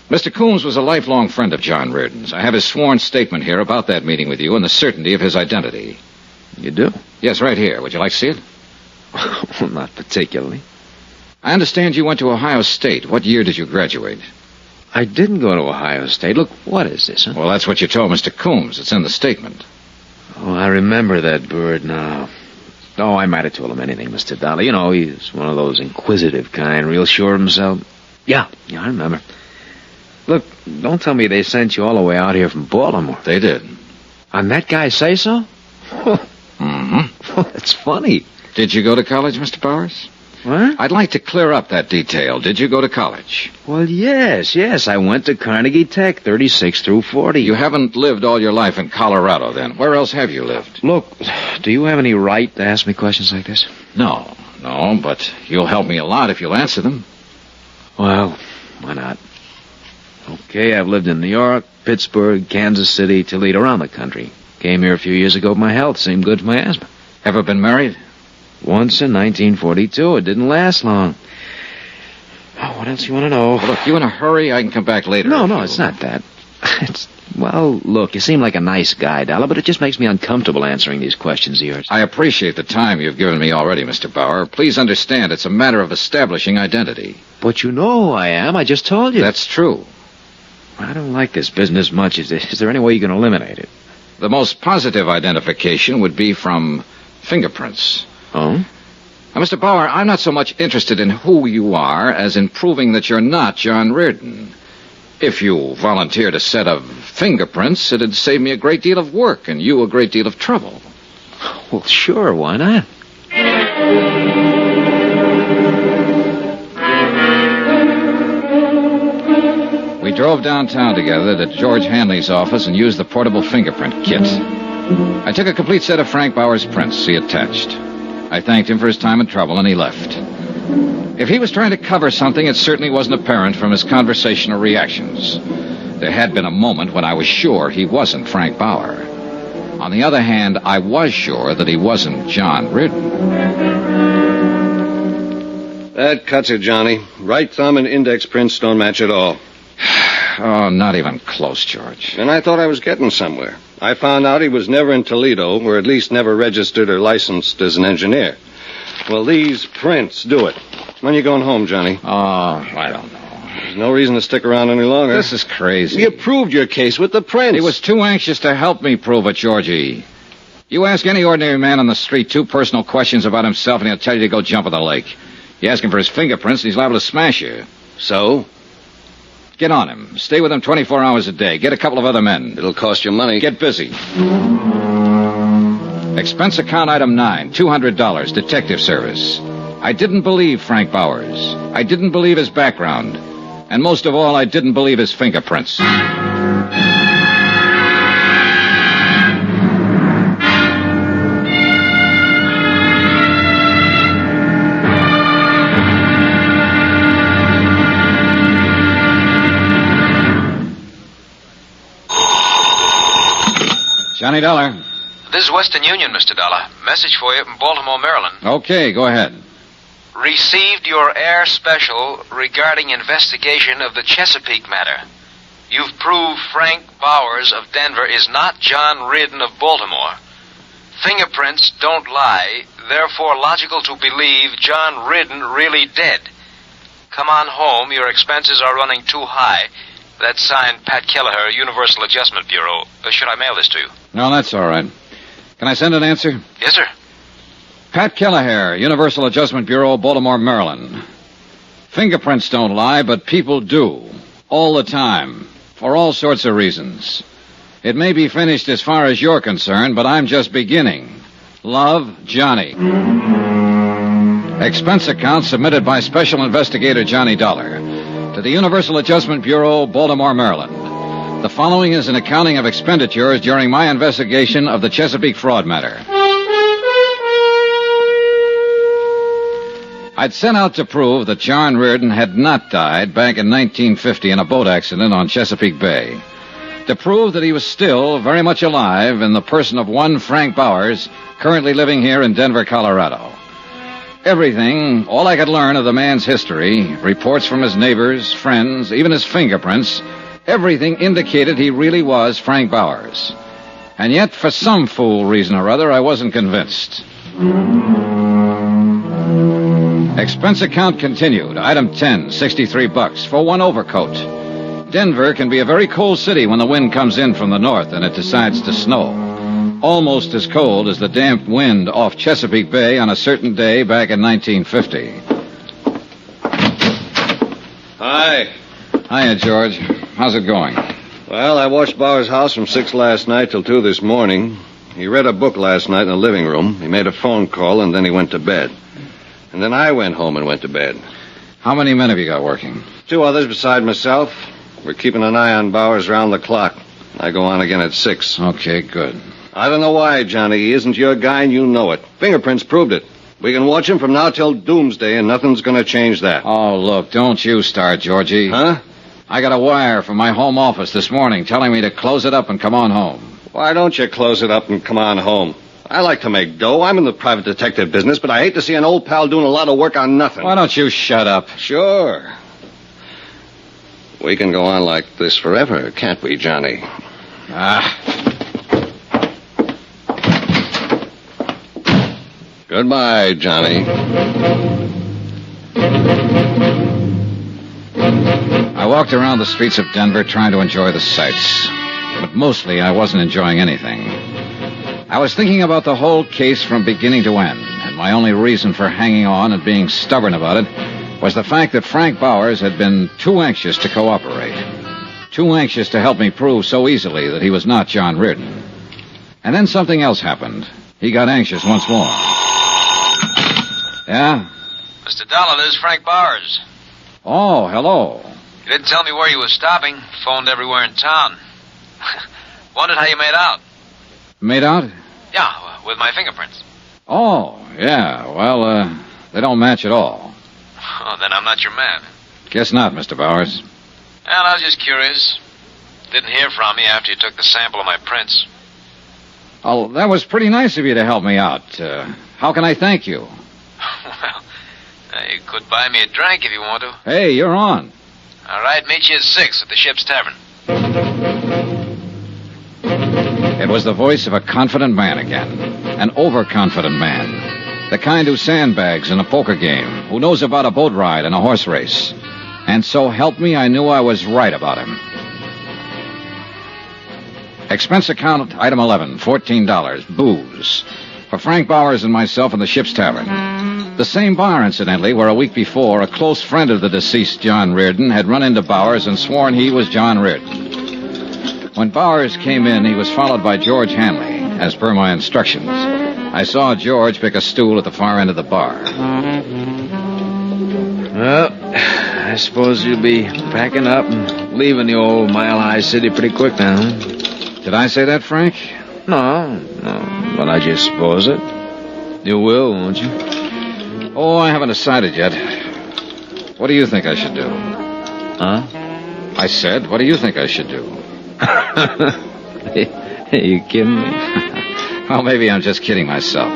B: Mr. Coombs was a lifelong friend of John Reardon's. I have his sworn statement here about that meeting with you and the certainty of his identity.
K: You do?
B: Yes, right here. Would you like to see it?
K: Well, not particularly.
B: I understand you went to Ohio State. What year did you graduate?
K: I didn't go to Ohio State. Look, what is this, huh?
B: Well, that's what you told Mr. Coombs. It's in the statement.
K: Oh, I remember that bird now. Oh, I might have told him anything, Mr. Dollar. You know, he's one of those inquisitive kind, real sure of himself. Yeah, I remember. Look, don't tell me they sent you all the way out here from Baltimore.
B: They did.
K: And that guy say so?
B: Mm-hmm.
K: That's funny.
B: Did you go to college, Mr. Bowers?
K: What?
B: I'd like to clear up that detail. Did you go to college?
K: Well, yes. I went to Carnegie Tech, 36 through 40.
B: You haven't lived all your life in Colorado, then. Where else have you lived?
K: Look, do you have any right to ask me questions like this?
B: No, but you'll help me a lot if you'll answer them.
K: Well, why not? Okay, I've lived in New York, Pittsburgh, Kansas City, Toledo, around the country. Came here a few years ago. My health seemed good for my asthma.
B: Ever been married?
K: Once in 1942. It didn't last long. Oh, what else you want to know?
B: Well, look, you in a hurry? I can come back later.
K: No, it's not that. Well, look, you seem like a nice guy, Dollar, but it just makes me uncomfortable answering these questions of yours.
B: I appreciate the time you've given me already, Mr. Bauer. Please understand it's a matter of establishing identity.
K: But you know who I am. I just told you.
B: That's true.
K: I don't like this business much. Is there any way you can eliminate it?
B: The most positive identification would be from fingerprints.
K: Oh?
B: Now, Mr. Bauer, I'm not so much interested in who you are as in proving that you're not John Reardon. If you volunteered a set of fingerprints, it'd save me a great deal of work and you a great deal of trouble.
K: Well, sure, why not?
B: We drove downtown together to George Hanley's office and used the portable fingerprint kit. I took a complete set of Frank Bauer's prints he attached. I thanked him for his time and trouble, and he left. If he was trying to cover something, it certainly wasn't apparent from his conversational reactions. There had been a moment when I was sure he wasn't Frank Bauer. On the other hand, I was sure that he wasn't John Reardon.
A: That cuts it, Johnny. Right thumb and index prints don't match at all.
B: Oh, not even close, George.
A: And I thought I was getting somewhere. I found out he was never in Toledo, or at least never registered or licensed as an engineer. Well, these prints do it. When are you going home, Johnny?
B: Oh, I don't know.
A: There's no reason to stick around any longer.
B: This is crazy.
A: You proved your case with the prints.
B: He was too anxious to help me prove it, Georgie. You ask any ordinary man on the street 2 personal questions about himself, and he'll tell you to go jump in the lake. You ask him for his fingerprints, and he's liable to smash you.
A: So?
B: Get on him. Stay with him 24 hours a day. Get a couple of other men.
A: It'll cost you money.
B: Get busy. Expense account item 9, $200, detective service. I didn't believe Frank Bowers. I didn't believe his background. And most of all, I didn't believe his fingerprints. Johnny Dollar.
J: This is Western Union, Mr. Dollar. Message for you from Baltimore, Maryland.
B: Okay, go ahead.
J: Received your air special regarding investigation of the Chesapeake matter. You've proved Frank Bowers of Denver is not John Reardon of Baltimore. Fingerprints don't lie, therefore logical to believe John Reardon really dead. Come on home, your expenses are running too high. That's signed Pat Keller, Universal Adjustment Bureau. Should I mail this to you?
B: No, that's all right. Can I send an answer?
J: Yes, sir.
B: Pat Kelleher, Universal Adjustment Bureau, Baltimore, Maryland. Fingerprints don't lie, but people do. All the time. For all sorts of reasons. It may be finished as far as you're concerned, but I'm just beginning. Love, Johnny. Expense account submitted by Special Investigator Johnny Dollar to the Universal Adjustment Bureau, Baltimore, Maryland. The following is an accounting of expenditures during my investigation of the Chesapeake fraud matter. I'd set out to prove that John Reardon had not died back in 1950 in a boat accident on Chesapeake Bay. To prove that he was still very much alive in the person of one Frank Bowers, currently living here in Denver, Colorado. Everything, all I could learn of the man's history, reports from his neighbors, friends, even his fingerprints, everything indicated he really was Frank Bowers. And yet, for some fool reason or other, I wasn't convinced. Expense account continued. Item 10, $63 for one overcoat. Denver can be a very cold city when the wind comes in from the north and it decides to snow. Almost as cold as the damp wind off Chesapeake Bay on a certain day back in 1950.
A: Hi.
B: Hiya, George. How's it going?
A: Well, I watched Bauer's house from 6 last night till 2 this morning. He read a book last night in the living room. He made a phone call, and then he went to bed. And then I went home and went to bed.
B: How many men have you got working?
A: 2 others beside myself. We're keeping an eye on Bowers round the clock. I go on again at 6.
B: Okay, good.
A: I don't know why, Johnny. He isn't your guy, and you know it. Fingerprints proved it. We can watch him from now till doomsday, and nothing's going to change that.
B: Oh, look, don't you start, Georgie.
A: Huh?
B: I got a wire from my home office this morning telling me to close it up and come on home.
A: Why don't you close it up and come on home? I like to make dough. I'm in the private detective business, but I hate to see an old pal doing a lot of work on nothing.
B: Why don't you shut up?
A: Sure. We can go on like this forever, can't we, Johnny? Goodbye, Johnny.
B: I walked around the streets of Denver trying to enjoy the sights. But mostly I wasn't enjoying anything. I was thinking about the whole case from beginning to end, and my only reason for hanging on and being stubborn about it was the fact that Frank Bowers had been too anxious to cooperate. Too anxious to help me prove so easily that he was not John Reardon. And then something else happened. He got anxious once more. Yeah?
J: Mr. Dollar, this is Frank Bowers.
B: Oh, hello.
J: You didn't tell me where you were stopping. Phoned everywhere in town. Wondered how you made out.
B: Made out?
J: Yeah, with my fingerprints.
B: Oh, yeah. Well, they don't match at all.
J: Oh, then I'm not your man.
B: Guess not, Mr. Bowers.
J: Well, I was just curious. Didn't hear from you after you took the sample of my prints.
B: Oh, that was pretty nice of you to help me out. How can I thank you?
J: Well, you could buy me a drink if you want to.
B: Hey, you're on.
J: All right, meet you at 6 at the Ship's Tavern.
B: It was the voice of a confident man again. An overconfident man. The kind who sandbags in a poker game, who knows about a boat ride and a horse race. And so help me, I knew I was right about him. Expense account, item 11, $14, booze. For Frank Bowers and myself in the Ship's Tavern. The same bar, incidentally, where a week before, a close friend of the deceased John Reardon had run into Bowers and sworn he was John Reardon. When Bowers came in, he was followed by George Hanley, as per my instructions. I saw George pick a stool at the far end of the bar.
K: Well, I suppose you'll be packing up and leaving the old Mile High City pretty quick now.
B: Did I say that, Frank?
K: No, but I just suppose it. You will, won't you?
B: Oh, I haven't decided yet. What do you think I should do?
K: Huh?
B: I said, what do you think I should do?
K: Are you kidding me?
B: Well, maybe I'm just kidding myself.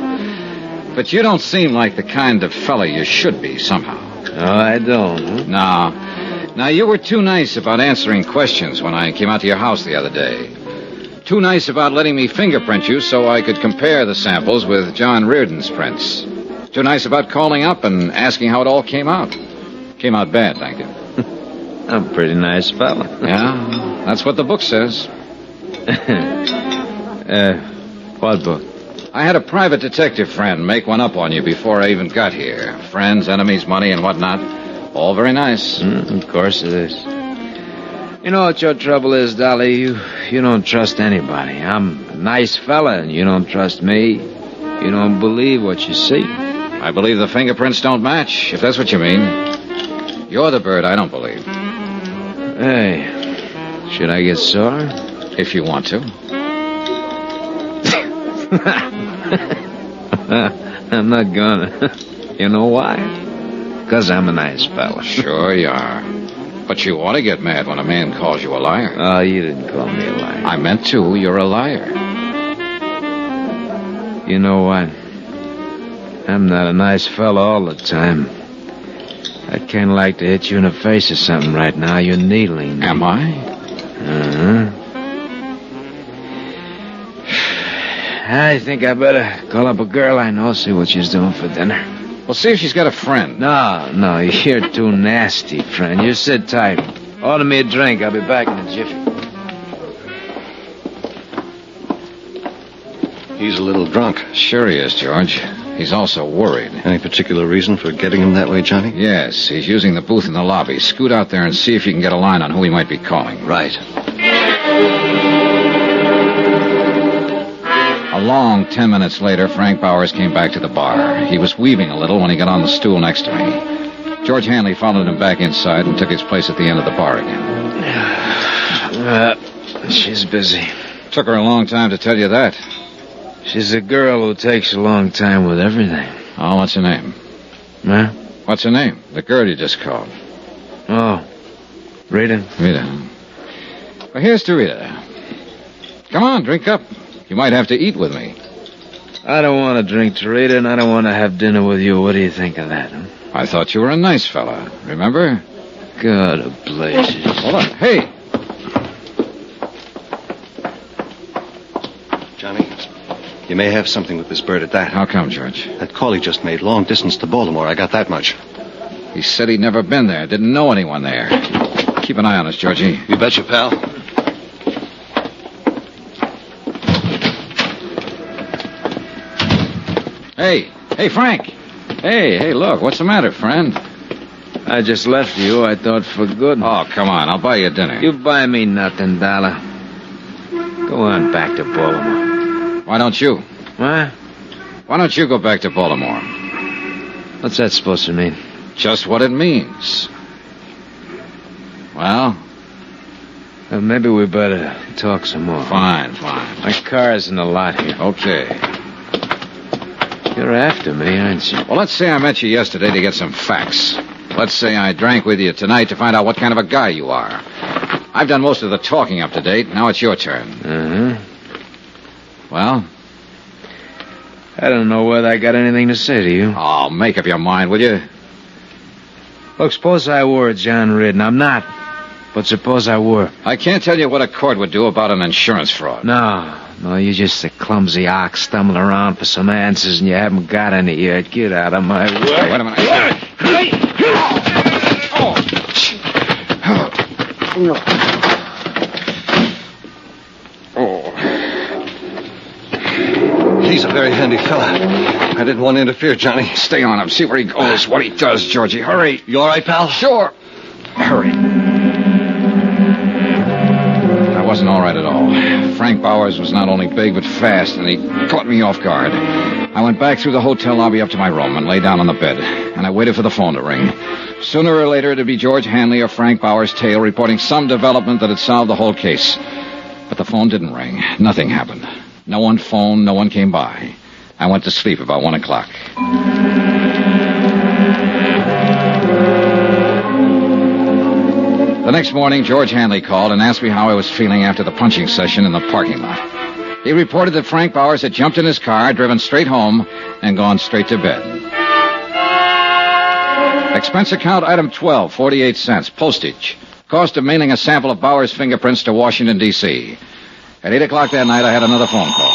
B: But you don't seem like the kind of fella you should be, somehow.
K: No, I don't.
B: No. Now, you were too nice about answering questions when I came out to your house the other day. Too nice about letting me fingerprint you so I could compare the samples with John Reardon's prints. Too nice about calling up and asking how it all came out. Came out bad, thank you.
K: I'm a pretty nice fella.
B: Yeah, that's what the book says.
K: What book?
B: I had a private detective friend make one up on you before I even got here. Friends, enemies, money, and whatnot. All very nice.
K: Of course it is. You know what your trouble is, Dolly? You don't trust anybody. I'm a nice fella, and you don't trust me. You don't believe what you see.
B: I believe the fingerprints don't match, if that's what you mean. You're the bird I don't believe.
K: Hey, should I get sore?
B: If you want to.
K: I'm not gonna. You know why? Because I'm a nice fella.
B: Sure you are. But you ought to get mad when a man calls you a liar.
K: Oh, you didn't call me a liar.
B: I meant to. You're a liar.
K: You know what? I'm not a nice fella all the time. I'd kind of like to hit you in the face or something right now. You're needling me.
B: Am I?
K: Uh-huh. I think I better call up a girl I know, see what she's doing for dinner.
B: Well, see if she's got a friend.
K: No, you're too nasty, friend. You sit tight. Order me a drink. I'll be back in a jiffy.
A: He's a little drunk.
B: Sure he is, George. He's also worried.
A: Any particular reason for getting him that way, Johnny?
B: Yes, he's using the booth in the lobby. Scoot out there and see if you can get a line on who he might be calling.
A: Right.
B: A long 10 minutes later, Frank Bowers came back to the bar. He was weaving a little when he got on the stool next to me. George Hanley followed him back inside and took his place at the end of the bar again.
K: She's busy.
B: Took her a long time to tell you that.
K: She's a girl who takes a long time with everything.
B: Oh, what's her name?
K: Huh?
B: What's her name? The girl you just called.
K: Oh, Rita.
B: Rita. Well, here's to Rita. Come on, drink up. You might have to eat with me.
K: I don't want to drink to Rita, and I don't want to have dinner with you. What do you think of that, huh?
B: I thought you were a nice fella. Remember?
K: God of blazes.
B: Hold on. Hey!
A: Johnny, you may have something with this bird at that.
B: How come, George?
A: That call he just made, long distance to Baltimore. I got that much.
B: He said he'd never been there, didn't know anyone there. Keep an eye on us, Georgie.
A: You betcha, pal.
B: Hey, Frank. Hey, look, what's the matter, friend?
K: I just left you, I thought, for good.
B: Oh, come on, I'll buy you dinner.
K: You buy me nothing, Dollar. Go on back to Baltimore.
B: Why don't you?
K: What?
B: Why don't you go back to Baltimore?
K: What's that supposed to mean?
B: Just what it means. Well?
K: Maybe we better talk some more.
B: Fine.
K: My car's in the lot here.
B: Okay.
K: You're after me, aren't you?
B: Well, let's say I met you yesterday to get some facts. Let's say I drank with you tonight to find out what kind of a guy you are. I've done most of the talking up to date. Now it's your turn.
K: Uh-huh.
B: Well?
K: I don't know whether I got anything to say to you.
B: Oh, make up your mind, will you?
K: Look, suppose I were John Reardon. I'm not. But suppose I were.
B: I can't tell you what a court would do about an insurance fraud.
K: No, you're just a clumsy ox stumbling around for some answers and you haven't got any yet. Get out of my way.
B: Wait a minute.
A: He's a very handy fella. I didn't want to interfere, Johnny.
B: Stay on him. See where he goes, what he does, Georgie. Hurry.
A: You all right, pal?
B: Sure. Hurry. I wasn't all right at all. Frank Bowers was not only big, but fast, and he caught me off guard. I went back through the hotel lobby up to my room and lay down on the bed, and I waited for the phone to ring. Sooner or later, it'd be George Hanley or Frank Bowers' tale reporting some development that had solved the whole case. But the phone didn't ring. Nothing happened. No one phoned, no one came by. I went to sleep about 1 o'clock. The next morning, George Hanley called and asked me how I was feeling after the punching session in the parking lot. He reported that Frank Bowers had jumped in his car, driven straight home, and gone straight to bed. Expense account item 12, 48 cents, postage. Cost of mailing a sample of Bowers' fingerprints to Washington, D.C. At 8 o'clock that night, I had another phone call.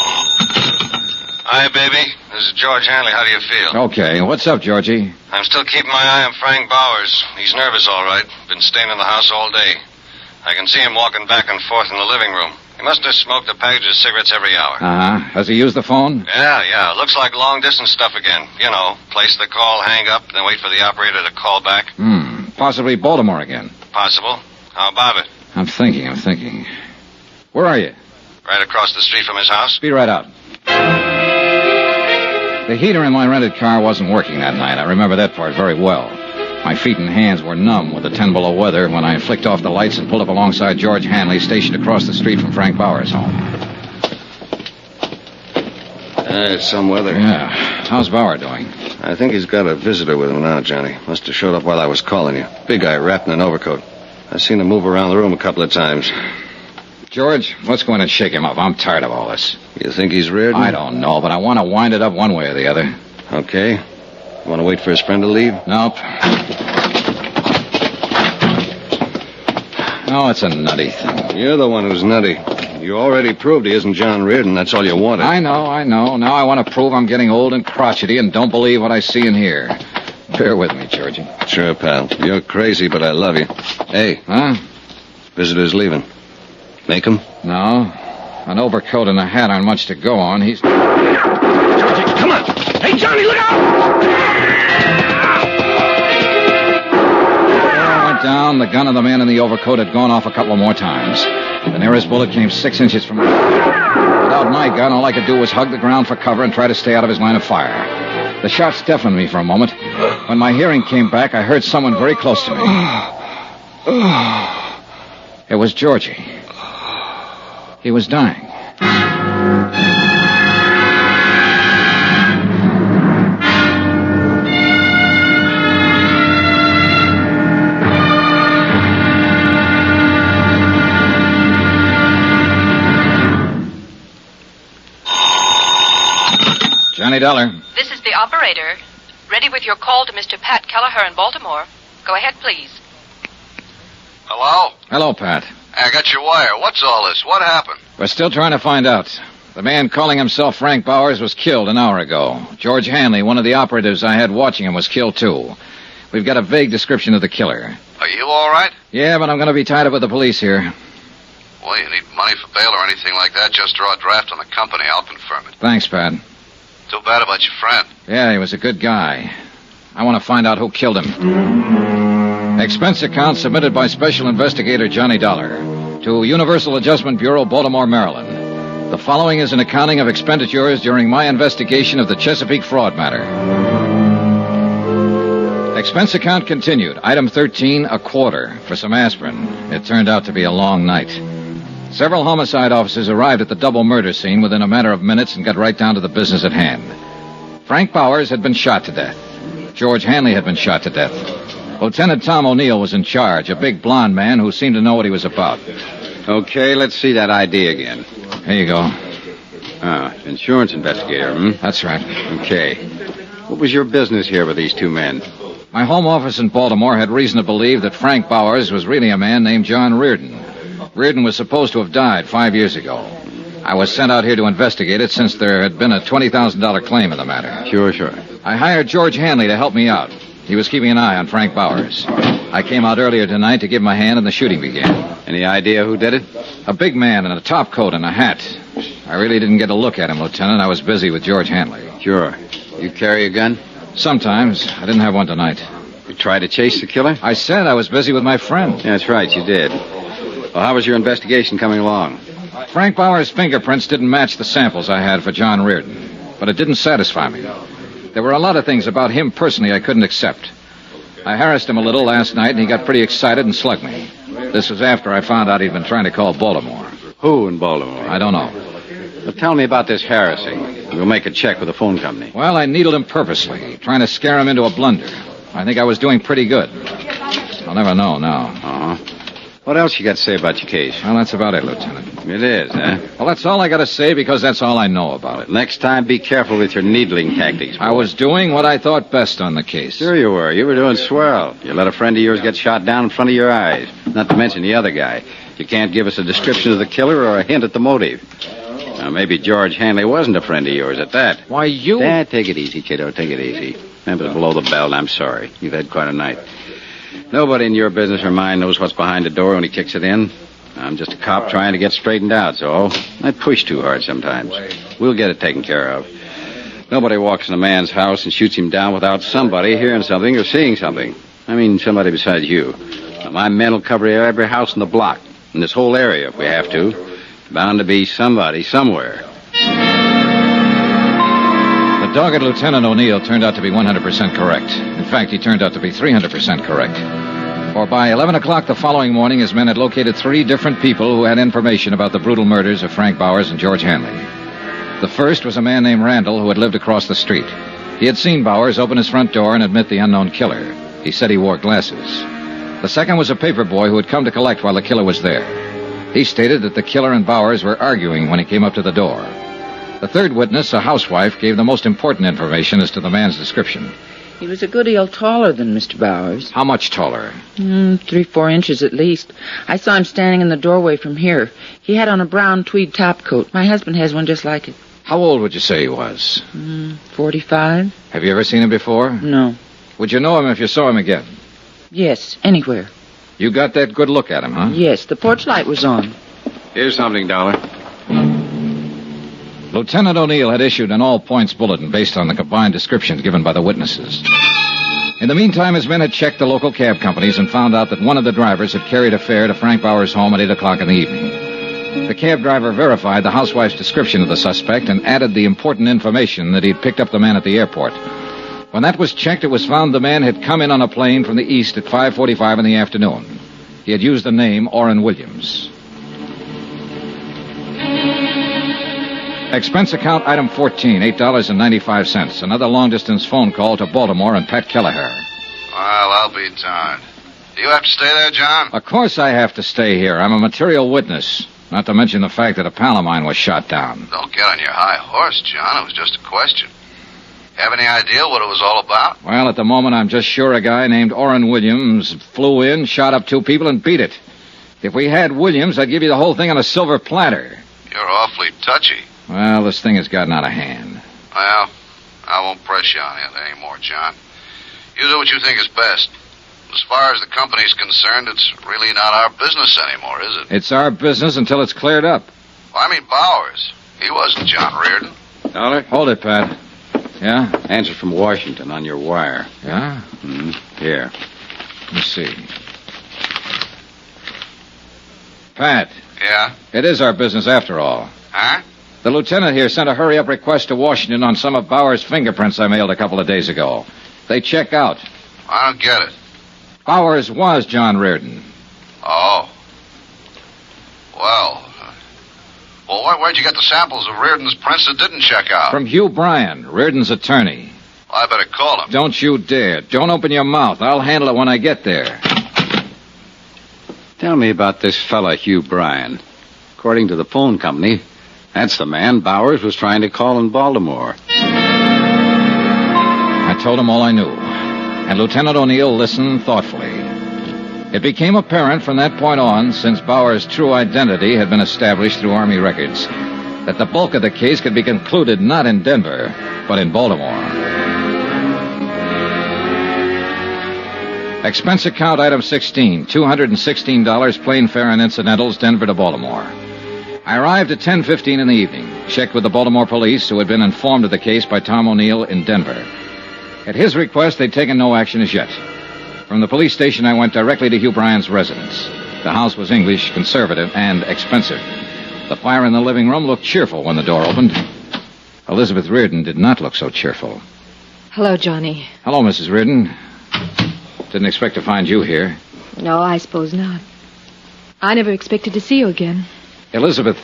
C: Hi, baby. This is George Hanley. How do you feel?
B: Okay, what's up, Georgie?
C: I'm still keeping my eye on Frank Bowers. He's nervous, all right. Been staying in the house all day. I can see him walking back and forth in the living room. He must have smoked a package of cigarettes every hour.
B: Uh-huh. Has he used the phone?
C: Yeah. Looks like long-distance stuff again. You know, place the call, hang up, then wait for the operator to call back.
B: Possibly Baltimore again.
C: Possible. How about it?
B: I'm thinking. Where are you?
C: Right across the street from his house.
B: Be right out. The heater in my rented car wasn't working that night. I remember that part very well. My feet and hands were numb with the 10 below weather when I flicked off the lights and pulled up alongside George Hanley, stationed across the street from Frank Bowers' home.
A: It's some weather.
B: Yeah. How's Bauer doing?
A: I think he's got a visitor with him now, Johnny. Must have showed up while I was calling you. Big guy wrapped in an overcoat. I've seen him move around the room a couple of times.
B: George, let's go in and shake him up. I'm tired of all this.
A: You think he's Reardon?
B: I don't know, but I want to wind it up one way or the other.
A: Okay. Want to wait for his friend to leave?
B: Nope. Oh, it's a nutty thing.
A: You're the one who's nutty. You already proved he isn't John Reardon. That's all you wanted.
B: I know. Now I want to prove I'm getting old and crotchety and don't believe what I see and hear. Bear with me, Georgie.
A: Sure, pal. You're crazy, but I love you. Hey.
B: Huh?
A: Visitor's leaving. Make him?
B: No. An overcoat and a hat aren't much to go on. He's...
A: Georgie, come on! Hey, Johnny, look out!
B: I went down. The gun of the man in the overcoat had gone off a couple more times. The nearest bullet came 6 inches from me. Without my gun, all I could do was hug the ground for cover and try to stay out of his line of fire. The shots deafened me for a moment. When my hearing came back, I heard someone very close to me. It was Georgie. He was dying. Johnny Dollar.
G: This is the operator. Ready with your call to Mr. Pat Keller in Baltimore. Go ahead, please.
C: Hello?
B: Hello, Pat.
C: I got your wire. What's all this? What happened?
B: We're still trying to find out. The man calling himself Frank Bowers was killed an hour ago. George Hanley, one of the operatives I had watching him, was killed, too. We've got a vague description of the killer.
C: Are you all right?
B: Yeah, but I'm going to be tied up with the police here.
C: Well, you need money for bail or anything like that, just draw a draft on the company. I'll confirm it.
B: Thanks, Pat.
C: Too bad about your friend.
B: Yeah, he was a good guy. I want to find out who killed him. Expense account submitted by Special Investigator Johnny Dollar to Universal Adjustment Bureau, Baltimore, Maryland. The following is an accounting of expenditures during my investigation of the Chesapeake fraud matter. Expense account continued. Item 13, a quarter for some aspirin. It turned out to be a long night. Several homicide officers arrived at the double murder scene within a matter of minutes and got right down to the business at hand. Frank Bowers had been shot to death. George Hanley had been shot to death. Lieutenant Tom O'Neill was in charge, a big blond man who seemed to know what he was about.
A: Okay, let's see that ID again.
B: Here you go.
A: Insurance investigator,
B: That's right.
A: Okay. What was your business here with these two men?
B: My home office in Baltimore had reason to believe that Frank Bowers was really a man named John Reardon. Reardon was supposed to have died 5 years ago. I was sent out here to investigate it since there had been a $20,000 claim in the matter.
A: Sure.
B: I hired George Hanley to help me out. He was keeping an eye on Frank Bowers. I came out earlier tonight to give him a hand and the shooting began.
A: Any idea who did it?
B: A big man in a top coat and a hat. I really didn't get a look at him, Lieutenant. I was busy with George Hanley.
A: Sure. You carry a gun?
B: Sometimes. I didn't have one tonight.
A: You tried to chase the killer?
B: I said I was busy with my friend.
A: Yeah, that's right, you did. Well, how was your investigation coming along?
B: Frank Bowers' fingerprints didn't match the samples I had for John Reardon, but it didn't satisfy me. There were a lot of things about him personally I couldn't accept. I harassed him a little last night, and he got pretty excited and slugged me. This was after I found out he'd been trying to call Baltimore.
A: Who in Baltimore?
B: I don't know.
A: Well, tell me about this harassing. We'll make a check with the phone company.
B: Well, I needled him purposely, trying to scare him into a blunder. I think I was doing pretty good. I'll never know now.
A: Uh-huh. What else you got to say about your case?
B: Well, that's about it, Lieutenant.
A: It is, huh?
B: Well, that's all I got to say because that's all I know about it.
A: Next time, be careful with your needling tactics. Boy.
B: I was doing what I thought best on the case.
A: Sure you were. You were doing swell. You let a friend of yours get shot down in front of your eyes. Not to mention the other guy. You can't give us a description of the killer or a hint at the motive. Now, maybe George Hanley wasn't a friend of yours at that.
B: Why, you...
A: Dad, take it easy, kiddo. Take it easy. Remember to blow the bell, and I'm sorry. You've had quite a night. Nobody in your business or mine knows what's behind the door when he kicks it in. I'm just a cop trying to get straightened out, so I push too hard sometimes. We'll get it taken care of. Nobody walks in a man's house and shoots him down without somebody hearing something or seeing something. I mean, somebody besides you. Now, my men will cover every house in the block, in this whole area if we have to. Bound to be somebody somewhere.
B: The dogged Lieutenant O'Neill turned out to be 100% correct. In fact, he turned out to be 300% correct. For by 11 o'clock the following morning, his men had located 3 different people who had information about the brutal murders of Frank Bowers and George Hanley. The first was a man named Randall who had lived across the street. He had seen Bowers open his front door and admit the unknown killer. He said he wore glasses. The second was a paper boy who had come to collect while the killer was there. He stated that the killer and Bowers were arguing when he came up to the door. The third witness, a housewife, gave the most important information as to the man's description.
L: He was a good deal taller than Mr. Bowers.
B: How much taller?
L: 3-4 inches at least. I saw him standing in the doorway from here. He had on a brown tweed topcoat. My husband has one just like it.
B: How old would you say he was?
L: 45.
B: Have you ever seen him before?
L: No.
B: Would you know him if you saw him again?
L: Yes, anywhere.
B: You got that good look at him, huh?
L: Yes, the porch light was on.
A: Here's something, Dollar.
B: Lieutenant O'Neill had issued an all-points bulletin based on the combined descriptions given by the witnesses. In the meantime, his men had checked the local cab companies and found out that one of the drivers had carried a fare to Frank Bowers' home at 8 o'clock in the evening. The cab driver verified the housewife's description of the suspect and added the important information that he'd picked up the man at the airport. When that was checked, it was found the man had come in on a plane from the east at 5:45 in the afternoon. He had used the name Orrin Williams. Expense account item 14, $8.95. Another long-distance phone call to Baltimore and Pat Keller.
C: Well, I'll be darned. Do you have to stay there, John?
B: Of course I have to stay here. I'm a material witness. Not to mention the fact that a pal of mine was shot down.
C: Don't get on your high horse, John. It was just a question. Have any idea what it was all about?
B: Well, at the moment, I'm just sure a guy named Orrin Williams flew in, shot up 2 people, and beat it. If we had Williams, I'd give you the whole thing on a silver platter.
C: You're awfully touchy.
B: Well, this thing has gotten out of hand.
C: Well, I won't press you on it anymore, John. You do what you think is best. As far as the company's concerned, it's really not our business anymore, is it?
B: It's our business until it's cleared up.
C: Well, I mean Bowers. He wasn't John Reardon.
A: Dollar?
B: Hold it, Pat. Yeah?
A: Answer from Washington on your wire.
B: Yeah?
A: Here.
B: Let me see. Pat,
C: Yeah?
B: it is our business after all.
C: Huh?
B: The lieutenant here sent a hurry-up request to Washington on some of Bowers' fingerprints I mailed a couple of days ago. They check out.
C: I don't get it.
B: Bowers was John Reardon.
C: Oh. Well, where'd you get the samples of Reardon's prints that didn't check out?
B: From Hugh Bryan, Reardon's attorney.
C: Well, I better call him.
B: Don't you dare. Don't open your mouth. I'll handle it when I get there.
A: Tell me about this fella, Hugh Bryan. According to the phone company, that's the man Bowers was trying to call in Baltimore.
B: I told him all I knew, and Lieutenant O'Neill listened thoughtfully. It became apparent from that point on, since Bowers' true identity had been established through Army records, that the bulk of the case could be concluded not in Denver, but in Baltimore. Expense account item 16, $216, plane fare and incidentals, Denver to Baltimore. I arrived at 10:15 in the evening, checked with the Baltimore police, who had been informed of the case by Tom O'Neill in Denver. At his request, they'd taken no action as yet. From the police station, I went directly to Hugh Bryan's residence. The house was English, conservative, and expensive. The fire in the living room looked cheerful when the door opened. Elizabeth Reardon did not look so cheerful.
F: Hello, Johnny.
B: Hello, Mrs. Reardon. Didn't expect to find you here.
F: No, I suppose not. I never expected to see you again.
B: Elizabeth,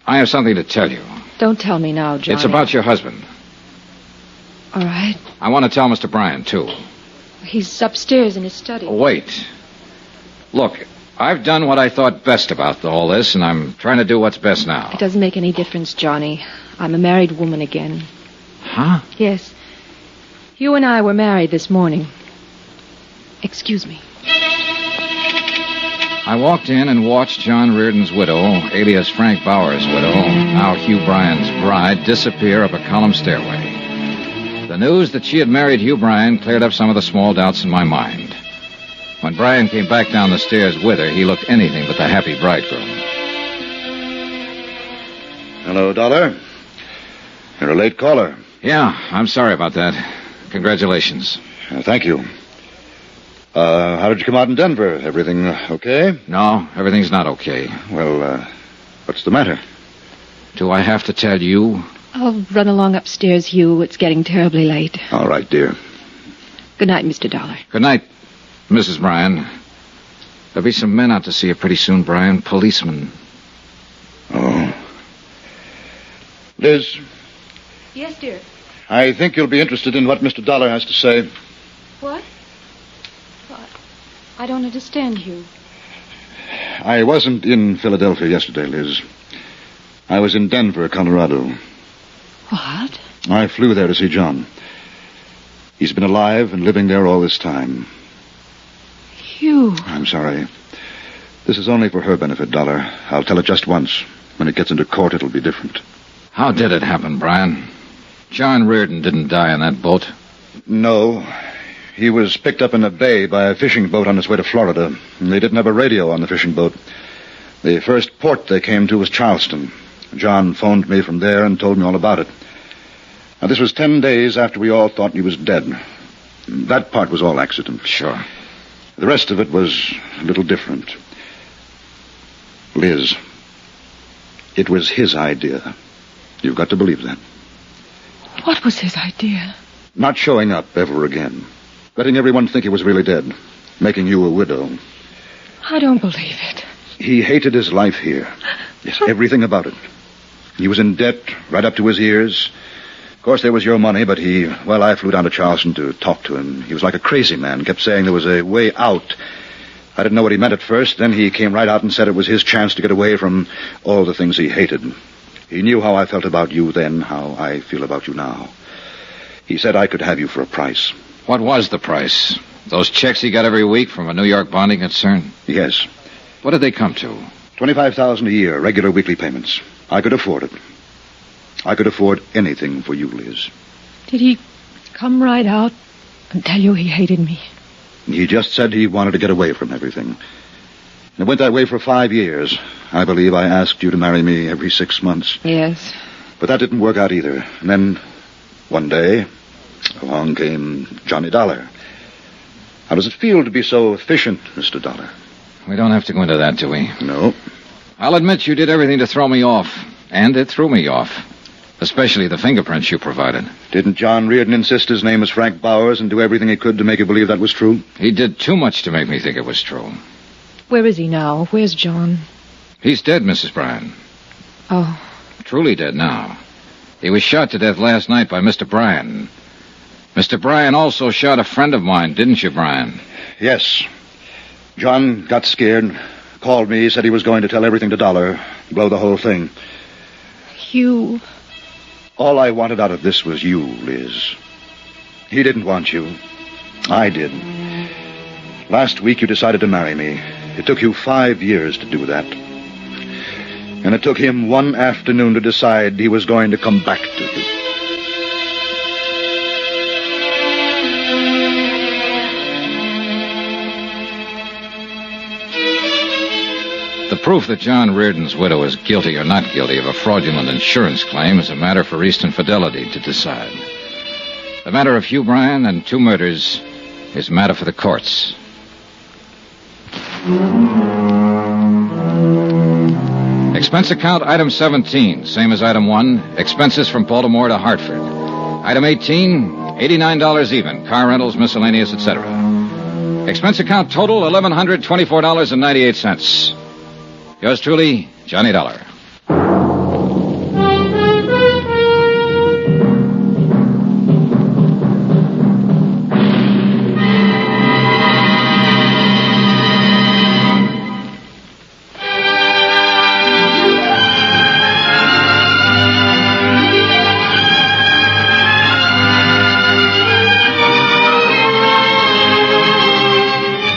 B: I have something to tell you.
F: Don't tell me now, Johnny.
B: It's about your husband.
F: All right.
B: I want to tell Mr. Bryan, too.
F: He's upstairs in his study.
B: Wait. Look, I've done what I thought best about all this, and I'm trying to do what's best now.
F: It doesn't make any difference, Johnny. I'm a married woman again.
B: Huh?
F: Yes. You and I were married this morning. Excuse me.
B: I walked in and watched John Reardon's widow, alias Frank Bowers' widow, now Hugh Bryan's bride, disappear up a column stairway. The news that she had married Hugh Bryan cleared up some of the small doubts in my mind. When Bryan came back down the stairs with her, he looked anything but the happy bridegroom.
H: Hello, Dollar. You're a late caller.
B: Yeah, I'm sorry about that. Congratulations.
H: Thank you. How did you come out in Denver? Everything okay?
B: No, everything's not okay.
H: Well, what's the matter?
B: Do I have to tell you?
F: I'll run along upstairs, Hugh. It's getting terribly late.
H: All right, dear.
F: Good night, Mr. Dollar.
B: Good night, Mrs. Bryan. There'll be some men out to see you pretty soon, Bryan. Policemen.
H: Oh. Liz,
F: Yes, dear.
H: I think you'll be interested in what Mr. Dollar has to say.
F: What? I don't understand, Hugh.
H: I wasn't in Philadelphia yesterday, Liz. I was in Denver, Colorado.
F: What?
H: I flew there to see John. He's been alive and living there all this time.
F: Hugh.
H: I'm sorry. This is only for her benefit, Dollar. I'll tell it just once. When it gets into court, it'll be different.
B: How did it happen, Bryan? John Reardon didn't die on that boat.
H: No. He was picked up in a bay by a fishing boat on its way to Florida. And they didn't have a radio on the fishing boat. The first port they came to was Charleston. John phoned me from there and told me all about it. Now, this was 10 days after we all thought he was dead. That part was all accident.
B: Sure.
H: The rest of it was a little different. Liz, it was his idea. You've got to believe that.
F: What was his idea?
H: Not showing up ever again. Letting everyone think he was really dead. Making you a widow.
F: I don't believe it.
H: He hated his life here. Yes, everything about it. He was in debt right up to his ears. Of course, there was your money, but I flew down to Charleston to talk to him. He was like a crazy man, kept saying there was a way out. I didn't know what he meant at first. Then he came right out and said it was his chance to get away from all the things he hated. He knew how I felt about you then, how I feel about you now. He said I could have you for a price.
B: What was the price? Those checks he got every week from a New York bonding concern?
H: Yes.
B: What did they come to?
H: $25,000 a year, regular weekly payments. I could afford it. I could afford anything for you, Liz.
F: Did he come right out and tell you he hated me?
H: He just said he wanted to get away from everything. It went that way for 5 years. I believe I asked you to marry me every 6 months.
F: Yes.
H: But that didn't work out either. And then, one day, along came Johnny Dollar. How does it feel to be so efficient, Mr. Dollar?
B: We don't have to go into that, do we?
H: No.
B: I'll admit you did everything to throw me off. And it threw me off. Especially the fingerprints you provided.
H: Didn't John Reardon insist his name was Frank Bowers and do everything he could to make you believe that was true?
B: He did too much to make me think it was true.
F: Where is he now? Where's John?
B: He's dead, Mrs. Bryan.
F: Oh.
B: Truly dead now. He was shot to death last night by Mr. Bryan. Mr. Bryan also shot a friend of mine, didn't you, Bryan?
H: Yes. John got scared, called me, said he was going to tell everything to Dollar, blow the whole thing.
F: You...
H: All I wanted out of this was you, Liz. He didn't want you. I did. Last week you decided to marry me. It took you 5 years to do that. And it took him one afternoon to decide he was going to come back to you.
B: The proof that John Reardon's widow is guilty or not guilty of a fraudulent insurance claim is a matter for Eastern Fidelity to decide. The matter of Hugh Bryan and 2 murders is a matter for the courts. Expense account item 17, same as item 1, expenses from Baltimore to Hartford. Item 18, $89 even, car rentals, miscellaneous, etc. Expense account total, $1,124.98. Yours truly, Johnny Dollar.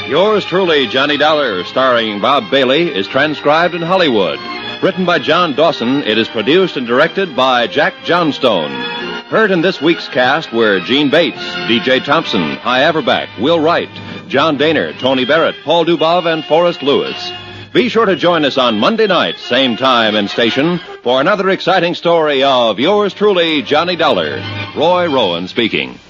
M: Yours truly, Johnny Dollar, starring Bob Bailey, is transcribed in Hollywood. Written by John Dawson, it is produced and directed by Jack Johnstone. Heard in this week's cast were Gene Bates, D.J. Thompson, Hy Averback, Will Wright, John Daner, Tony Barrett, Paul Dubov, and Forrest Lewis. Be sure to join us on Monday night, same time and station, for another exciting story of Yours truly, Johnny Dollar. Roy Rowan speaking.